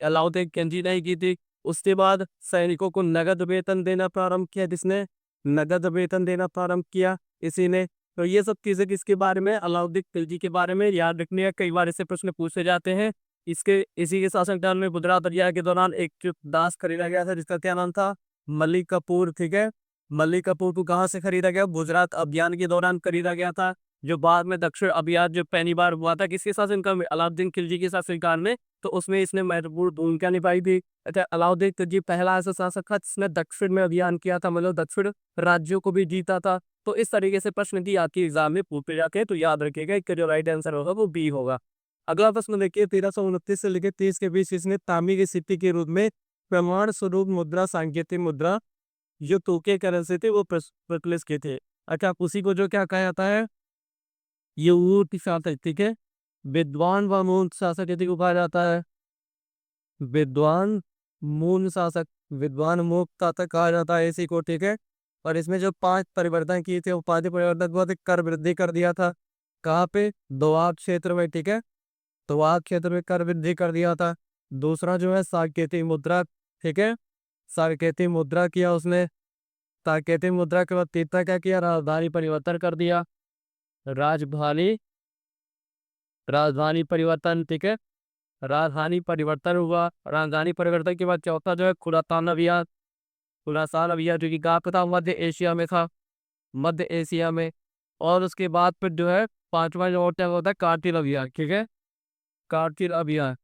अलाउद्दीन खिलजी ने की थी। उसके बाद सैनिकों को नगद वेतन देना प्रारंभ किया, जिसने नगद वेतन देना प्रारंभ किया, इसी ने। तो ये सब चीजें किसके बारे में, अलाउद्दीन खिलजी के बारे में याद रखनी है, कई बार ऐसे प्रश्न पूछे जाते हैं। इसी के शासनकाल में गुजरात दरिया के दौरान एक जो दास खरीदा गया था, जिसका क्या नाम था, मलिक कपूर, ठीक है। मलिक कपूर को कहाँ से खरीदा गया, गुजरात अभियान के दौरान खरीदा गया था, जो बाद में दक्षिण अभियान जो पहली बार हुआ था, किसके शासनकाल में, अलाउद्दीन खिलजी के शासनकाल में। तो उसमें इसने महत्वपूर्ण भूमिका निभाई थी। अच्छा, अलाउद्दीन खिलजी पहला ऐसा शासक था जिसने दक्षिण में अभियान किया था, मतलब दक्षिण राज्यों को भी जीता था। तो इस तरीके से प्रश्न की आपकी एग्जाम में पूछे जाते हैं, तो याद रखिएगा इसका जो राइट आंसर होगा वो बी होगा। अगला प्रश्न देखिए, 1329 से लेकर 30 के बीच इसने तांबे की सिक्के के रूप में प्रमाण स्वरूप मुद्रा, सांकेतिक मुद्रा, जो तोके करेंसी थे, वो प्रचलित किए थे। अच्छा, उसी को जो क्या कहा जाता है, ये ऊट शासक, ठीक है, विद्वान व मूल शासक यदि को कहा जाता है, विद्वान मूल शासक, विद्वान मूक शासक कहा जाता है इसी को, ठीक है। और इसमें जो 5 परिवर्तन किए थे, वो 5 परिवर्तन बहुत कर वृद्धि कर दिया था, कहाँ पे, दोआब क्षेत्र में, ठीक है, दोआब क्षेत्र में कर वृद्धि कर दिया था। दूसरा जो है सांकेतिक मुद्रा, ठीक है, सांकेतिक मुद्रा किया उसने। सांकेतिक मुद्रा के बाद तीसरा क्या किया, राजधानी परिवर्तन कर दिया, राजधानी राजधानी परिवर्तन, ठीक है, राजधानी परिवर्तन हुआ। राजधानी परिवर्तन के बाद चौथा जो है खुरासान अभियान, खुरासान अभियान जो कि कहाँ पे था, मध्य एशिया में था, मध्य एशिया में। और उसके बाद फिर जो है पांचवा जो होता है कारगिल अभियान, ठीक है, कारगिल अभियान।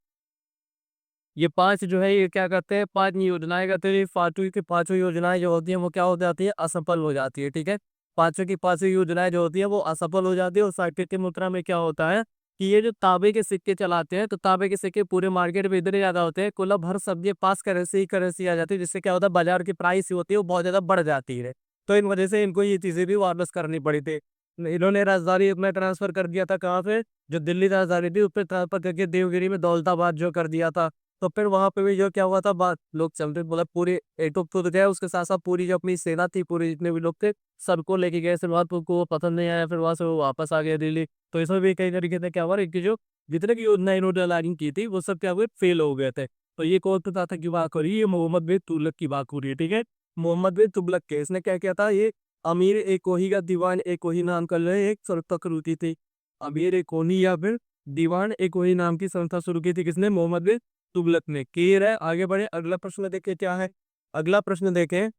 ये 5 जो है, ये क्या करते हैं, 5 योजनाएं करते हैं, पांचों की पांचों योजनाएं जो होती हैं वो क्या हो जाती है, असफल हो जाती है, ठीक है। पांचों की पांचों योजनाएं जो होती है वो असफल हो जाती है। और सांकेतिक मुद्रा में क्या होता है कि ये जो तांबे के सिक्के चलाते हैं, तो तांबे के सिक्के पूरे मार्केट में इतने ज्यादा होते हैं, कुल हर सब्जी पास करेंसी ही करेंसी आ जाती है, जिससे क्या होता है, बाजार की प्राइस होती है वो बहुत ज्यादा बढ़ जाती है। तो इन वजह से इनको ये चीज़ें भी वापस करनी पड़ी थी। इन्होंने राजधानी अपना ट्रांसफ़र कर दिया था कहाँ पे, जो दिल्ली राजधानी थी उस पे ट्रांसफ़र करके देवगिरी में दौलताबाद जो कर दिया था। तो फिर वहाँ पे भी जो क्या हुआ था, बात लोग चलते मतलब पूरे एटुक तो गए, उसके साथ-साथ पूरी जो अपनी सेना थी, पूरे जितने भी लोग थे, सबको लेके गए। फिर वहाँ पे उनको वो पसंद नहीं आया, फिर वहाँ से वो वापस आ गए दिल्ली। तो इसमें भी कई तरीके से क्या हुआ, इनकी जो जितने भी योजनाएँ इन्होंने लागू की थी, वो सब क्या हुए, फेल हो गए थे। तो ये कौन सा था की बात हो रही है, ये मोहम्मद बिन तुगलक की बात हो रही है, ठीक है? मोहम्मद बिन तुगलक के इसने क्या किया था, ये अमीर-ए-कोही का दीवान-ए-कोही नाम का जो है एक संस्था शुरू की थी। अमीर-ए-कोही या फिर दीवान-ए-कोही नाम की संस्था शुरू की थी किसने? मोहम्मद बिन तुगलक ने। क्लियर है? आगे बढ़े, अगला प्रश्न देखें क्या है? अगला प्रश्न देखें,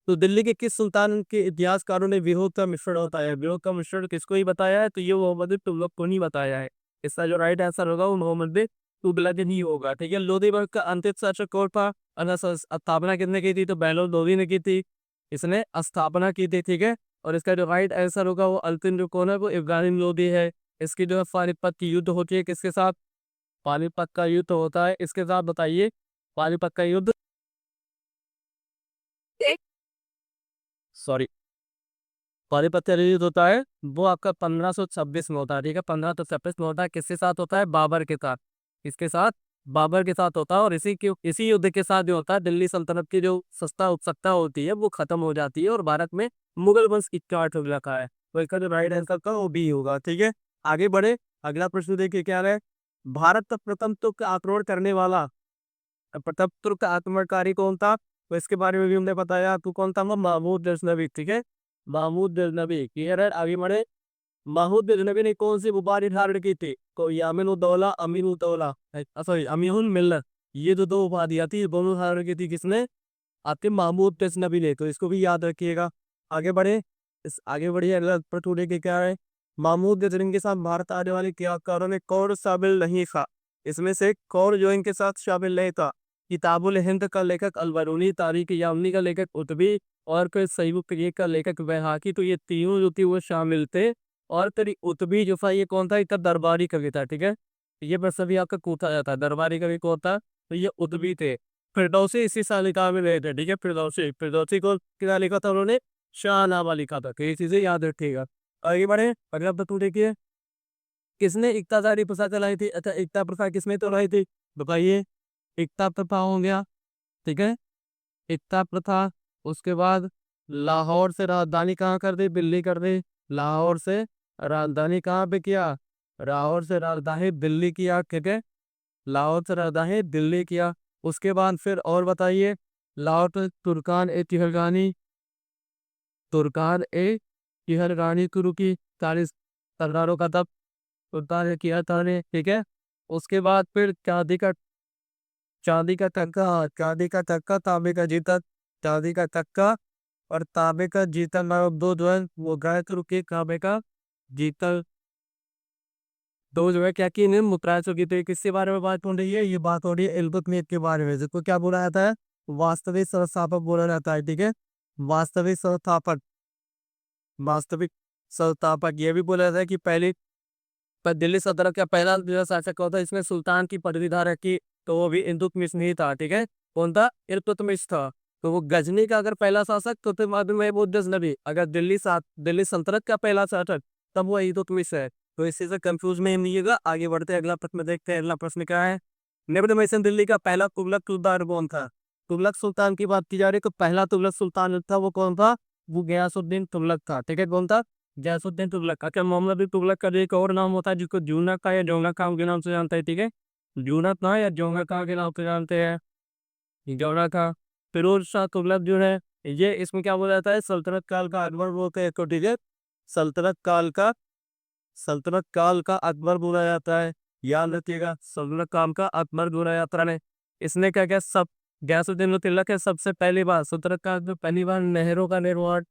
तो दिल्ली के किस सुल्तान के इतिहासकारों ने विरोध का मिश्रण बताया है? विरोध का मिश्रण किसको ही बताया है? तो ये मोहम्मद बिन तुगलक को नहीं बताया है। इसका जो राइट आंसर होगा वो मोहम्मद बिन तुगलक ही होगा, ठीक है? लोधी वंश का अंतिम शासक कौन था? स्थापना किसने की थी? तो बहलोल लोधी ने की थी। इसने स्थापना की थी, ठीक है? और इसका जो राइट आंसर होगा वो अंतिम जो कौन है, वो इब्राहिम लोधी है। इसकी जो है पानीपत की युद्ध होती है किसके साथ? पानीपत का युद्ध होता है इसके साथ, बताइए। पानीपत का युद्ध, सॉरी, पानीपत का युद्ध होता है वो आपका 1526 में होता है, ठीक है? 1526 में होता है, किसके साथ होता है? बाबर के साथ। किसके साथ? बाबर के साथ होता है। और इसी युद्ध के साथ जो होता है, दिल्ली सल्तनत की जो सत्ता उपसत्ता होती है वो खत्म हो जाती है और भारत में मुगल वंश स्टार्ट हो रखा है। तो इसका जो राइट आंसर का वो बी होगा, ठीक है? आगे बढ़े, अगला प्रश्न देखिए क्या है। भारत का प्रथम तुर्क आक्रमण करने वाला प्रथम तुर्क आक्रमणकारी कौन था? तो इसके बारे में भी हमने बताया आपको, कौन था वो? महमूद गजनवी, ठीक है? महमूद गजनवी, क्लियर है? आगे बढ़े, महमूद गजनवी ने कौन सी उपाधि धारण की थी? तो यामिन उद्दौला, अमीन उद्दौला, सॉरी, अमीनुल मिल्लत, ये जो दो उपाधियां थी, ये दोनों धारण की थी किसने? आपके महमूद गजनवी ने। तो इसको भी याद रखिएगा। आगे बढ़े, इस आगे बढ़िए, अगला प्रश्न लेके क्या है। महमूद गजनवी के साथ भारत आने वाले क्रियाकारों में कौन शामिल नहीं था? इसमें से कौन जो इनके साथ शामिल नहीं था? किताबुल हिंद का लेखक अल-बरूनी, तारीख यामनी का लेखक उतबी और फिर सहीहुल तरीक़ का लेखक बैहाकी। तो ये तीनों जो थी वो शामिल थे। और फिर उतबी जो था ये कौन था? इसका दरबारी कवि था, ठीक है? ये बस अभी आपका पूछा जाता है, दरबारी कवि कौन था? तो ये उतबी थे। फिरदौसी इसी सालिका में गए थे, ठीक है? फिरदौसी, फिरदौसी को क्या लिखा था उन्होंने? शाहनामा लिखा था। तो ये चीजें याद रखिएगा। आगे बढ़े, अगला प्रश्न देखिए, किसने इकतादारी प्रथा चलाई थी? अच्छा, एकता प्रथा किसने चलाई थी, बताइए? एकता प्रथा हो गया, ठीक है? एकता प्रथा, उसके बाद लाहौर से राजधानी कहाँ कर दी? दिल्ली कर दी। लाहौर से राजधानी कहाँ पे किया? लाहौर से राजधानी दिल्ली किया, ठीक है? लाहौर से राजधानी दिल्ली किया। उसके बाद फिर और बताइए, लाहौर पे तुर्कान ए तिहलगानी, तुर्कान ए तिहलगानी शुरू की, 40 सरदारों का तब सुल्तान ने किया था ने, ठीक है? उसके बाद फिर चांदी का तख्ता, चांदी का तख्ता, तांबे का जीतल, चांदी का तख्ता और तांबे का जीतल नामक दो जो है वो गाय तो रुके, तांबे का जीतल दो जो है क्या की ने मुद्राएं चुकी। तो ये किसके बारे में बात हो रही है? ये बात हो रही है इल्तुतमिश के बारे में, जिसको क्या बोला जाता है? वास्तविक संस्थापक बोला जाता है, ठीक है? वास्तविक संस्थापक, वास्तविक संस्थापक ये भी बोला जाता है कि पहली पर दिल्ली सल्तनत का पहला जो शासक कौन था? इसमें सुल्तान की पदवी धारण रखी, तो वो भी इल्तुतमिश नहीं था, ठीक है? कौन था? इल्तुतमिश था। तो वो गजनी का अगर पहला शासक तो फिर बाद में वो गजनवी, अगर दिल्ली सल्तनत का पहला शासक तब वो इल्तुतमिश है। तो इसी से कंफ्यूज में नहीं होइएगा। आगे बढ़ते हैं, अगला प्रश्न देखते हैं। अगला प्रश्न क्या है? निम्न में से दिल्ली का पहला तुगलक सुल्तान कौन था? तुगलक सुल्तान की बात की जा रही है, तो पहला तुगलक सुल्तान था वो कौन था? वो गयासुद्दीन तुगलक था, ठीक है? कौन था? गयासुद्दीन तुगलक। अच्छा, मोहम्मद बिन तुगलक का जो एक और नाम होता है जिसको जूना का या जोंगा खां के नाम से जानते हैं, ठीक है? जूना खां या जोंगा खां के नाम से जानते हैं, जोंगा खां। फिरोज शाह तुगलक जो है, ये इसमें क्या बोला जाता है? सल्तनत काल का अकबर बोलते हैं इसको, ठीक है? सल्तनत काल का सल्तनत काल का अकबर बोला जाता है। याद रखिएगा, सल्तनत काल का अकबर बोला जाता है। इसने क्या क्या सब गयासुद्दीन तुगलक है सबसे पहली बार सल्तनत काल में पहली बार नहरों का निर्माण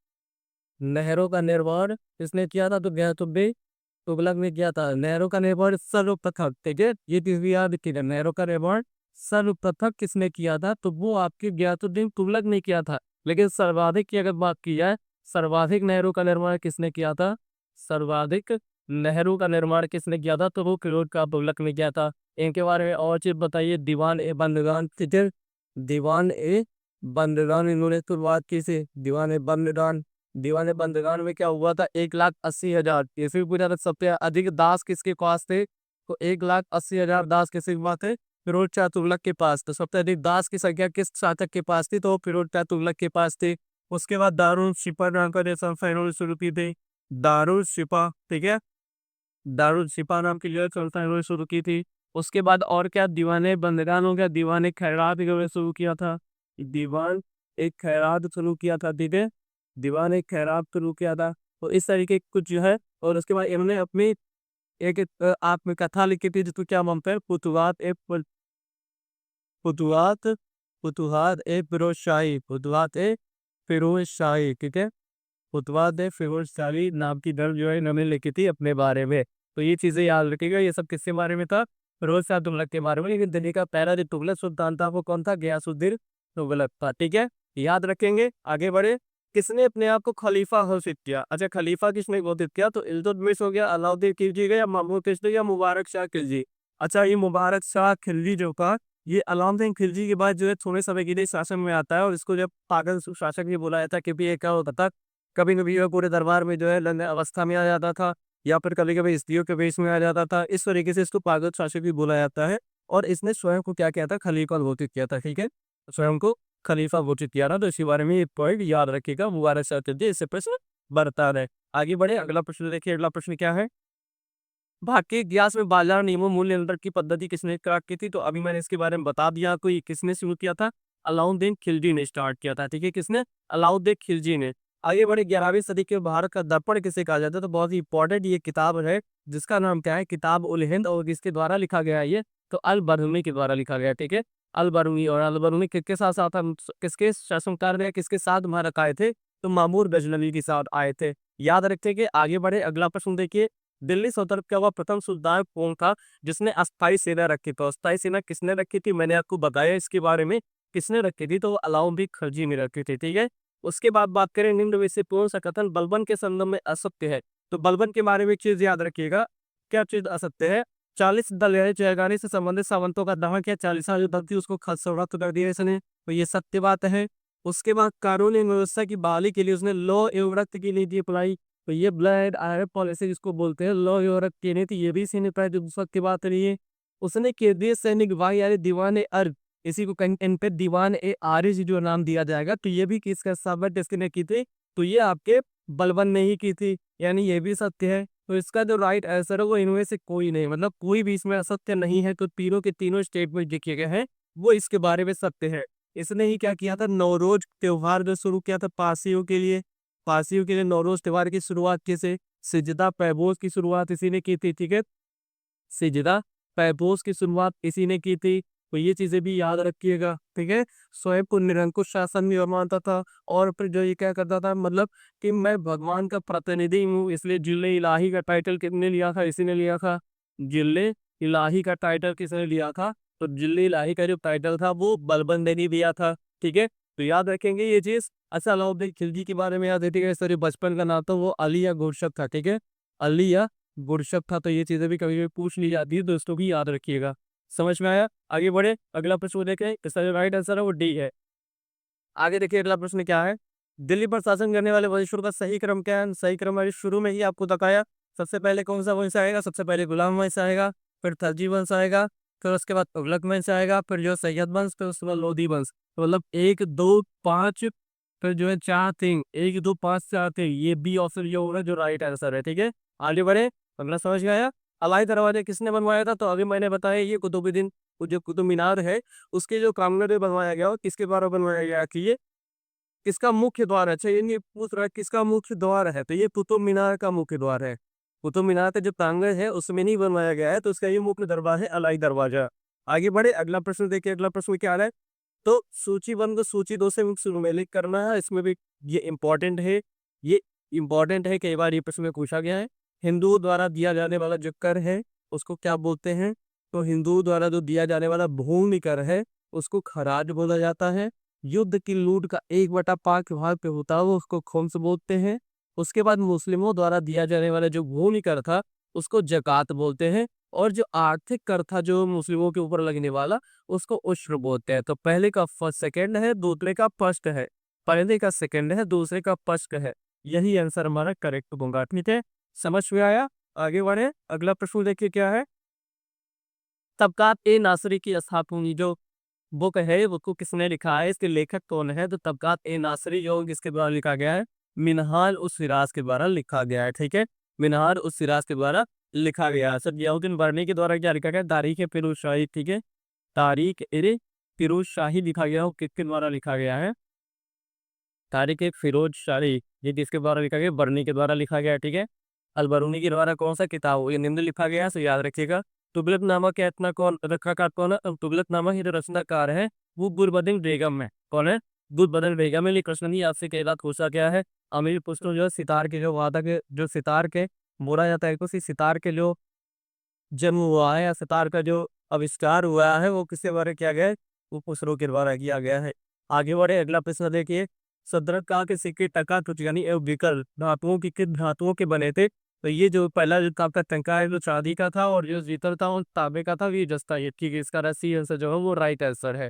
किसने किया था? तो गयासुद्दीन तुगलक ने किया था। नहरों का निर्माण सर्वप्रथम, ठीक है? ये चीज भी याद रखिएगा, नहरों का निर्माण सर्वप्रथम किसने किया था? तो वो आपके गयासुद्दीन तुगलक ने किया था। लेकिन सर्वाधिक की अगर बात की जाए, सर्वाधिक नहरों का निर्माण किसने किया था? सर्वाधिक नहरों का निर्माण किसने किया था? तो वो फिरोज शाह तुगलक ने किया था। इनके बारे में और चीज बताइए। दीवान ए बंदगान, ठीक है? दीवान ए बंदगान इन्होंने शुरुआत की थी। दीवाने बंदगान, दीवाने बंदगान में क्या हुआ था, 1,80,000। ये फिर पूछा था सबसे अधिक दास किसके पास थे, तो 1,80,000 दास किसके पास थे, फिरोज शाह तुगलक के पास। तो सबसे अधिक दास की संख्या किस शासक के पास थी, तो फिरोज शाह तुगलक के पास थी। उसके बाद दारुल शिपा नाम का जो संस्था इन्होंने शुरू की थी, दारुल शिपा, ठीक है, दारुल शिपा नाम की जो संस्था इन्होंने शुरू की थी। उसके बाद और क्या, दीवाने बंदगान हो गया, दीवान एक खैरात इन्होंने शुरू किया था, दीवान एक खैरात शुरू किया था, ठीक है, दीवान एक खैरात शुरू किया था। तो इस तरीके की कुछ जो है, और उसके बाद इन्होंने अपनी एक आत्मकथा लिखी थी जिसको क्या मानते हैं, फुतुहात, फुतुहात ए फिरोज शाही, फुतुहात ए फिरोज शाही, ठीक है, फुतवात ए फिरोज शाही नाम की दर जो है इन्होंने लिखी थी अपने बारे में। तो ये चीजें याद रखिएगा, ये सब किसके बारे में था, फिरोज शाह तुगलक के बारे में। लेकिन दिल्ली का पहला जो तुगलक सुल्तान था वो कौन था, गयासुद्दीन तुगलक था, ठीक है, याद रखेंगे। आगे बढ़े, किसने अपने आप को खलीफा घोषित किया, अच्छा खलीफा किसने घोषित किया, तो इल्तुतमिश हो गया, अलाउद्दीन खिलजी गया, महमूद खिलजी या मुबारक शाह खिलजी। अच्छा ये मुबारक शाह खिलजी जो था, ये अलाउद्दीन खिलजी के बाद जो है थोड़े समय के लिए शासन में आता है, और इसको जब पागल शासक भी बुलाया था, क्योंकि ये क्या होता था, कभी कभी यह पूरे दरबार में जो है लंदन अवस्था में आ जाता था, या फिर कभी कभी स्त्रियों के वेश में आ जाता था। इस तरीके से इसको पागल शासक भी बोला जाता है। और इसने स्वयं को क्या किया था, खलीफा घोषित किया था, ठीक है, स्वयं को खलीफा घोषित किया था। तो इसी बारे में एक पॉइंट याद रखिएगा, मुबारक शाह खिलजी, इससे प्रश्न बनता है। आगे बढ़े, अगला प्रश्न देखिए, अगला प्रश्न क्या है, भारतीय इतिहास में बाजार नियमों मूल्य निर्धारण की पद्धति किसने स्टार्ट की थी, तो अभी मैंने इसके बारे में बता दिया आपको, ये किसने शुरू किया था, अलाउद्दीन खिलजी ने स्टार्ट किया था, ठीक है, किसने, अलाउद्दीन खिलजी ने। आगे बढ़े, 11वीं सदी के भारत का दर्पण किसे कहा जाता है, तो बहुत ही इंपॉर्टेंट ये किताब है, जिसका नाम क्या है, किताब उल हिंद, और किसके द्वारा लिखा गया है ये, तो अल बरहमी के द्वारा लिखा गया है, ठीक है, अल बरहमी। और अल बरहमी किसके साथ साथ किसके शासनकाल में किसके साथ भारत आए थे, तो मामूर गजनवी के साथ आए थे। याद रखते कि आगे बढ़े, अगला प्रश्न देखिए, दिल्ली सल्तनत का वह प्रथम सुल्तान कौन था जिसने अस्थायी सेना रखी, तो अस्थायी सेना किसने रखी थी, मैंने आपको बताया इसके बारे में, किसने रखी थी, तो वो अलाउद्दीन खिलजी ने रखी थी, ठीक है। उसके बाद बात करें, निम्न में से कौन सा कथन बलबन के संदर्भ में असत्य है, तो बलबन के बारे में एक चीज याद रखिएगा, क्या चीज असत्य है, 40 दल जयगानी से संबंधित सावंतों का दावा किया, 40 जो दल थी उसको खत्म कर दिया इसने, तो ये सत्य बात है। उसके बाद कानूनी व्यवस्था की बहाली के लिए उसने लॉ एवं रक्त की नीति अपनाई, तो ये ब्लड आयर पॉलिसी जिसको बोलते हैं, लॉ एवं रक्त की नीति, ये भी इसी ने अपनाई, जो उस वक्त की बात रही है। उसने केंद्रीय सैनिक विभाग यानी दीवान ए अर्ग, इसी को कहीं इन पे दीवान ए आरिज जो नाम दिया जाएगा, तो ये भी किसका साबित किसने की थी, तो ये आपके बलबन ने ही की थी, यानी ये भी सत्य है। तो इसका जो राइट आंसर है वो इनमें से कोई नहीं, मतलब कोई भी इसमें असत्य नहीं है, तो तीनों के तीनों स्टेटमेंट लिखे गए हैं वो इसके बारे में सत्य है। इसने ही क्या किया था, नवरोज त्योहार जो शुरू किया था पारसियों के लिए, पारसियों के लिए नवरोज त्योहार की शुरुआत कैसे, सिजदा पैबोस की शुरुआत इसी ने की थी, ठीक है, सिजदा पैबोस की शुरुआत इसी ने की थी। तो ये चीजें भी याद रखिएगा, ठीक है। स्वयं को निरंकुश शासन भी मानता था, और फिर जो ये क्या करता था, मतलब कि मैं भगवान का प्रतिनिधि हूँ, इसलिए जिले इलाही का टाइटल किसने लिया था, इसी ने लिया था, जिले इलाही का टाइटल किसने लिया था, तो जिले इलाही का जो टाइटल था वो बलबन ने ही दिया था, ठीक है। तो याद रखेंगे ये चीज। अच्छा अलाउद्दीन खिलजी के बारे में याद रखिएगा, सॉरी बचपन का नाम था वो अली या गुरशप था, ठीक है, अली या गुरशप था। तो ये चीजें भी कभी कभी पूछ ली जाती है, दोस्तों भी याद रखिएगा। समझ में आया, आगे बढ़े, अगला प्रश्न देखें, इसका जो राइट आंसर है वो डी है। आगे देखिए अगला प्रश्न क्या है, दिल्ली पर शासन करने वाले वंशों का सही क्रम क्या है, सही क्रम मैंने शुरू में ही आपको बताया। सबसे पहले कौन सा वंश आएगा, सबसे पहले गुलाम वंश आएगा, फिर खलजी वंश आएगा, फिर उसके बाद तुगलक वंश आएगा, फिर जो सैयद वंश, फिर उसके बाद लोधी वंश। तो मतलब 1 2 5, फिर जो है 4 3, 1 2 5 4 3, ये बी ऑप्शन ये होगा जो राइट आंसर है, ठीक है। आगे बढ़े, अगला समझ में आया। अलाई दरवाजा किसने बनवाया था, तो अभी मैंने बताया ये कुतुबुद्दीन, जो कुतुब मीनार है उसके जो प्रांगण में बनवाया गया, किसके द्वारा बनवाया गया, कि ये किसका मुख्य द्वार है, अच्छा ये पूछ रहा है किसका मुख्य द्वार है, तो ये कुतुब मीनार का मुख्य द्वार है। कुतुब मीनार का जो प्रांगण है उसमें नहीं बनवाया गया है, तो इसका ये मुख्य दरवाजा है अलाई दरवाजा। आगे बढ़े, अगला प्रश्न देखिए, अगला प्रश्न क्या है, तो सूची वन को सूची दो से सुमेलित करना है, इसमें भी ये इंपॉर्टेंट है, ये इंपॉर्टेंट है, कई बार ये प्रश्न में पूछा गया है। हिंदुओं द्वारा दिया जाने वाला जो कर है उसको क्या बोलते हैं, तो हिंदुओं द्वारा जो दिया जाने वाला भूमि कर है उसको खराज बोला जाता है। युद्ध की लूट का 1/5 भाग पे होता है वो उसको खुम्स बोलते हैं। उसके बाद मुस्लिमों द्वारा दिया जाने वाला जो भूमि कर था उसको जकात बोलते हैं। और जो आर्थिक कर था जो मुस्लिमों के ऊपर लगने वाला, उसको उश्र बोलते हैं। तो पहले का फर्स्ट सेकंड है, दूसरे का फर्स्ट है। पहले का सेकंड है, दूसरे का फर्स्ट है। यही आंसर हमारा करेक्ट होगा। ठीक है, समझ में आया? आगे बढ़े, अगला प्रश्न देखिए क्या है। तबकात ए नासरी की अस्थापनी जो बुक है वो को किसने लिखा है, इसके लेखक कौन है? तो तबकात ए नासरी जो किसके द्वारा लिखा गया है? मिनहाल उस सिराज के द्वारा लिखा गया है। ठीक है, मिनहाल उस सिराज के द्वारा लिखा गया है। सर वर्णी के द्वारा क्या लिखा गया? तारीख ए फिरोज शाही। ठीक है, तारीख ए फिरोज शाही लिखा गया, वो किसके द्वारा लिखा गया है? तारीख ए फिरोज शाही, ये किसके द्वारा लिखा गया? बर्नी के द्वारा लिखा गया है। ठीक है, अलबरूनी के द्वारा कौन सा किताब ये निम्न लिखा गया है, तो याद रखिएगा। तुगलकनामा का रचना कौन रचनाकार कौन है? तुगलकनामा की जो रचनाकार है वो गुरबदन बेगम है। कौन है? गुरबदन बेगम है। प्रश्न नहीं आपसे कई बार पूछा गया है। अमीर पुष्टो जो है सितार के जो वादक जो सितार के बोला जाता है, उसी सितार के जो जन्म हुआ है या सितार का जो आविष्कार हुआ है वो किसके द्वारा किया गया है? वो खुसरो के द्वारा किया गया है। आगे बढ़े, अगला प्रश्न देखिए। सदरत कहा के सिक्के टका टुच यानी एवं विकल धातुओं की किस धातुओं के बने थे? तो ये जो पहला जो आपका टंका है वो चांदी का था, और जो जीतल था वो तांबे का था। ये जस्ता ये ठीक है, इसका रसी आंसर जो है वो राइट आंसर है।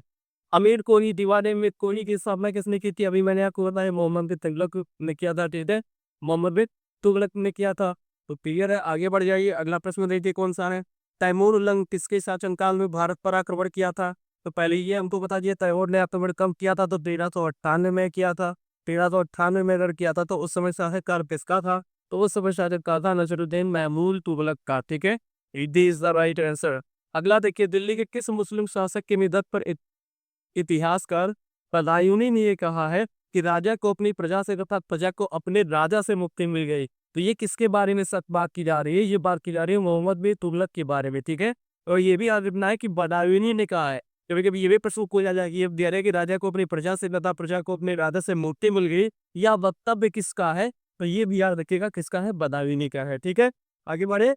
अमीर कोनी दीवाने में कोनी की स्थापना किसने की थी? अभी मैंने आपको बताया मोहम्मद बिन तुगलक ने किया था। ठीक है, मोहम्मद बिन तुगलक ने किया था। तो क्लियर है, आगे बढ़ जाइए। अगला प्रश्न देखिए कौन सा है। तैमूर उल्लंघ किसके शासनकाल में भारत पर आक्रमण किया था? तो पहले ये हमको बता दिया तैमूर ने आक्रमण कब किया था? तो 1398 में किया था। 1398 में अगर किया था तो उस समय शासनकाल किसका था? तो उस समय शासनकाल था नसरुद्दीन महमूद तुगलक का। ठीक है, this is the right answer. अगला देखिए, दिल्ली के किस मुस्लिम शासक के निधन पर इतिहासकार बदायूनी ने ये कहा है कि राजा को अपनी प्रजा से तथा प्रजा को अपने राजा से मुक्ति मिल गई। तो ये किसके बारे में सच बात की जा रही है? ये बात की जा रही है मोहम्मद बिन तुगलक के बारे में। ठीक है, और ये भी याद रखना है कि बदायूनी ने कहा है। कभी कभी ये भी प्रश्न पूछा जाए कि ये दे रहे कि राजा को अपनी प्रजा से तथा प्रजा को अपने राजा से मुक्ति मिल गई, या वक्तव्य किसका है? तो ये भी याद रखिएगा किसका है? बदायूनी का है। ठीक है, आगे बढ़े,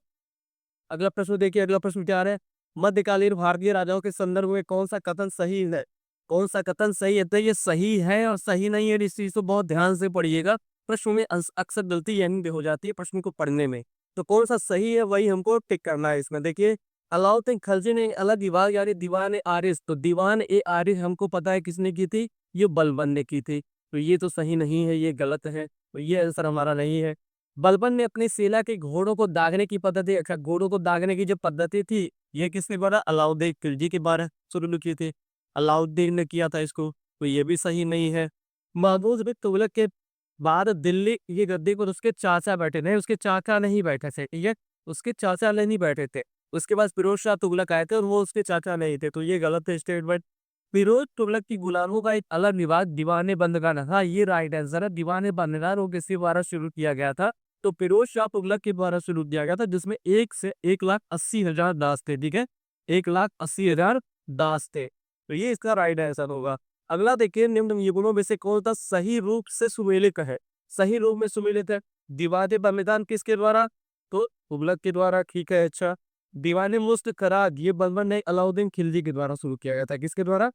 अगला प्रश्न देखिए। अगला प्रश्न क्या है? मध्यकालीन भारतीय राजाओं के संदर्भ में कौन सा कथन सही है? कौन सा कथन सही है? तो ये सही है और सही नहीं है, इस चीज को बहुत ध्यान से पढ़िएगा। प्रश्न में अक्सर गलती यहीं पे हो जाती है प्रश्न को पढ़ने में। तो कौन सा सही है वही हमको टिक करना है इसमें। देखिए, अलाउद्दीन खिलजी ने अलग दीवार यानी दीवान ए आरिस, तो दीवान ए आरिस हमको पता है किसने की थी? ये बलबन ने की थी। तो ये तो सही नहीं है, ये गलत है, तो ये आंसर हमारा नहीं है। बलबन ने अपनी सेना के घोड़ों को दागने की पद्धति, अच्छा घोड़ों को दागने की जो पद्धति थी ये किसने द्वारा? अलाउद्दीन खिलजी के बारे शुरू की थी। अलाउद्दीन ने किया था इसको, तो ये भी सही नहीं है। महमूद बिन तुगलक के बाद दिल्ली ये गद्दी पर उसके चाचा बैठे, नहीं उसके चाचा नहीं बैठे थे। ठीक है, उसके चाचा नहीं बैठे थे। उसके बाद फिरोज शाह तुगलक आए थे और वो उसके चाचा नहीं थे, तो ये गलत है स्टेटमेंट। फिरोज तुगलक की गुलामों का एक अलग रिवाज दीवाने बंदगाना था, ये राइट आंसर है। दीवाने बंदगान वो किसके द्वारा शुरू किया गया था? तो फिरोज शाह तुगलक के द्वारा शुरू किया गया था, जिसमें 1 से 1,80,000 दास थे। ठीक है, 1,80,000 दास थे। तो ये इसका राइट आंसर होगा। अगला देखिए, निम्न निगमों में से कौन सा सही रूप से सुमेलित है? सही रूप में सुमेलित है। दीवाने बलिदान किसके द्वारा? तो तुगलक के द्वारा। ठीक है, अच्छा। दीवाने मुफ्त खराज ये बलबन ने अलाउद्दीन खिलजी के द्वारा शुरू किया गया था। किसके द्वारा?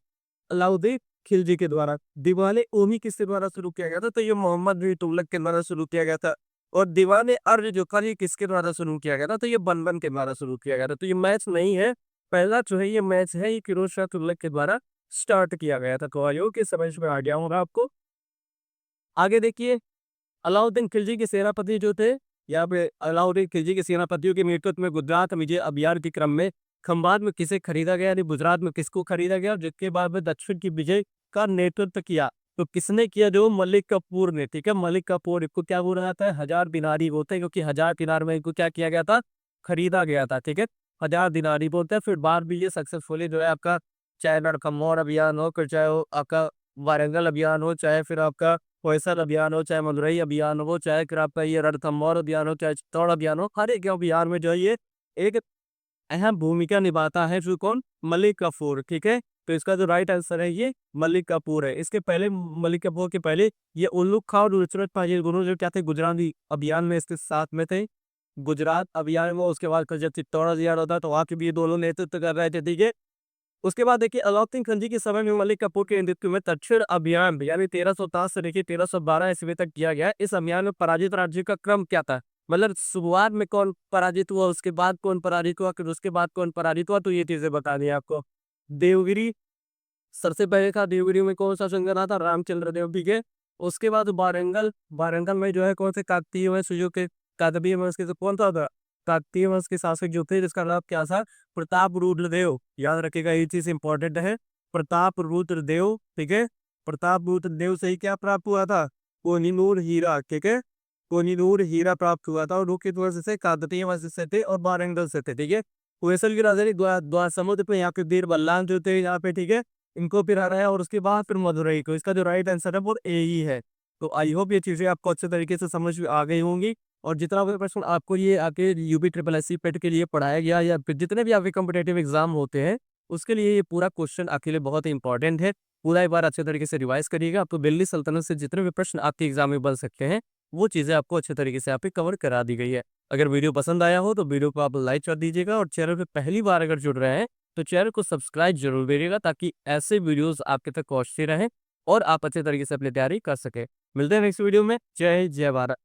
अलाउद्दीन खिलजी के द्वारा। दीवाने ओमी किसके द्वारा शुरू किया गया था? तो ये मोहम्मद बिन तुगलक के द्वारा शुरू किया गया था। और दीवाने अर्ज जो कर ये किसके द्वारा शुरू किया गया था? तो ये बलबन के द्वारा शुरू किया गया था। तो ये मैच नहीं है, पहला जो है ये मैच है, ये फिरोज शाह तुगलक के द्वारा स्टार्ट किया गया था। तो आयोग के समझ में आ गया होगा आपको। आगे देखिए, अलाउद्दीन खिलजी के सेनापति जो थे, यहाँ पे अलाउद्दीन खिलजी के सेनापतियों के नेतृत्व में गुजरात विजय अभियान के क्रम में खंभात में किसे खरीदा गया, यानी गुजरात में किसको खरीदा गया, और जिसके बाद में दक्षिण की विजय का नेतृत्व किया? तो किसने किया? जो मलिक कपूर ने। ठीक है, मलिक कपूर, इसको क्या बोला जाता है? 1000 दिनारी बोलते हैं, क्योंकि 1000 दिनार में इनको क्या किया गया था? खरीदा गया था। ठीक है, 1000 दिनारी बोलते हैं। फिर बाद में ये सक्सेसफुली जो है आपका, चाहे रणथंभौर अभियान हो, फिर चाहे वो आपका वारंगल अभियान हो, चाहे फिर आपका होयसल अभियान हो, चाहे मदुरई अभियान हो, चाहे फिर आपका ये रणथंभौर अभियान हो, चाहे चित्तौड़ अभियान हो, हर एक अभियान में जो है ये एक अहम भूमिका निभाता है। जो कौन? मलिक काफूर। ठीक है, तो इसका जो राइट आंसर है ये मलिक काफूर है। इसके पहले मलिक काफूर के पहले ये उल्लुक खां और नुसरत फाजिल दोनों जो क्या थे? गुजराती अभियान में इसके साथ में थे। गुजरात अभियान में, उसके बाद जब चित्तौड़ अभियान होता तो वहां के भी ये दोनों नेतृत्व कर रहे थे। ठीक है, उसके बाद देखिए, अलाउद्दीन खिलजी के समय में मलिक काफूर के नेतृत्व में दक्षिण अभियान यानी 1307 से लेकर 1312 ईस्वी तक किया गया। इस अभियान में पराजित राज्य का क्रम क्या था? मतलब शुरुआत में कौन पराजित हुआ, उसके बाद कौन पराजित हुआ, फिर उसके बाद कौन पराजित हुआ, तो ये चीजें बतानी है आपको। देवगिरी सबसे पहले था। देवगिरी में कौन शासन कर रहा था? रामचंद्र देव, ठीक है। उसके बाद वारंगल, वारंगल में जो है कौन से काकतीय वंश जो के काकतीय वंश के कौन था? काकतीय वंश के शासक जो थे जिसका नाम क्या था? प्रताप रुद्रदेव। याद रखिएगा, ये चीज इंपॉर्टेंट है। प्रताप रुद्रदेव, ठीक है। प्रताप रुद्रदेव से ही क्या प्राप्त हुआ था? कोहिनूर हीरा, ठीक है। कोहिनूर हीरा प्राप्त हुआ था और वो किस वंश से? काकतीय वंश से थे और वारंगल से थे, ठीक है। कोसल की राजधानी द्वार समुद्र पे यहाँ पे वीर बल्लान जो थे यहाँ पे, ठीक है। इनको फिर हराया और उसके बाद फिर मदुरई को। इसका जो राइट आंसर है वो ए ही है। तो आई होप ये चीजें आपको अच्छे तरीके से समझ में आ गई होंगी। और जितना भी प्रश्न आपको ये आके यूपी ट्रिपल एस सी पेट के लिए पढ़ाया गया या फिर जितने भी आपके कॉम्पिटेटिव एग्जाम होते हैं उसके लिए ये पूरा क्वेश्चन आपके लिए बहुत ही इंपॉर्टेंट है। पूरा एक बार अच्छे तरीके से रिवाइज करिएगा। आपको दिल्ली सल्तनत से जितने भी प्रश्न आपके एग्जाम में बन सकते हैं वो चीजें आपको अच्छे तरीके से यहाँ पे कवर करा दी गई है। अगर वीडियो पसंद आया हो तो वीडियो को आप लाइक कर दीजिएगा और चैनल पे पहली बार अगर जुड़ रहे हैं तो चैनल को सब्सक्राइब जरूर करिएगा ताकि ऐसे वीडियोस आपके तक पहुंचते रहें और आप अच्छे तरीके से अपनी तैयारी कर सके। मिलते हैं नेक्स्ट वीडियो में। जय हिंद, जय भारत।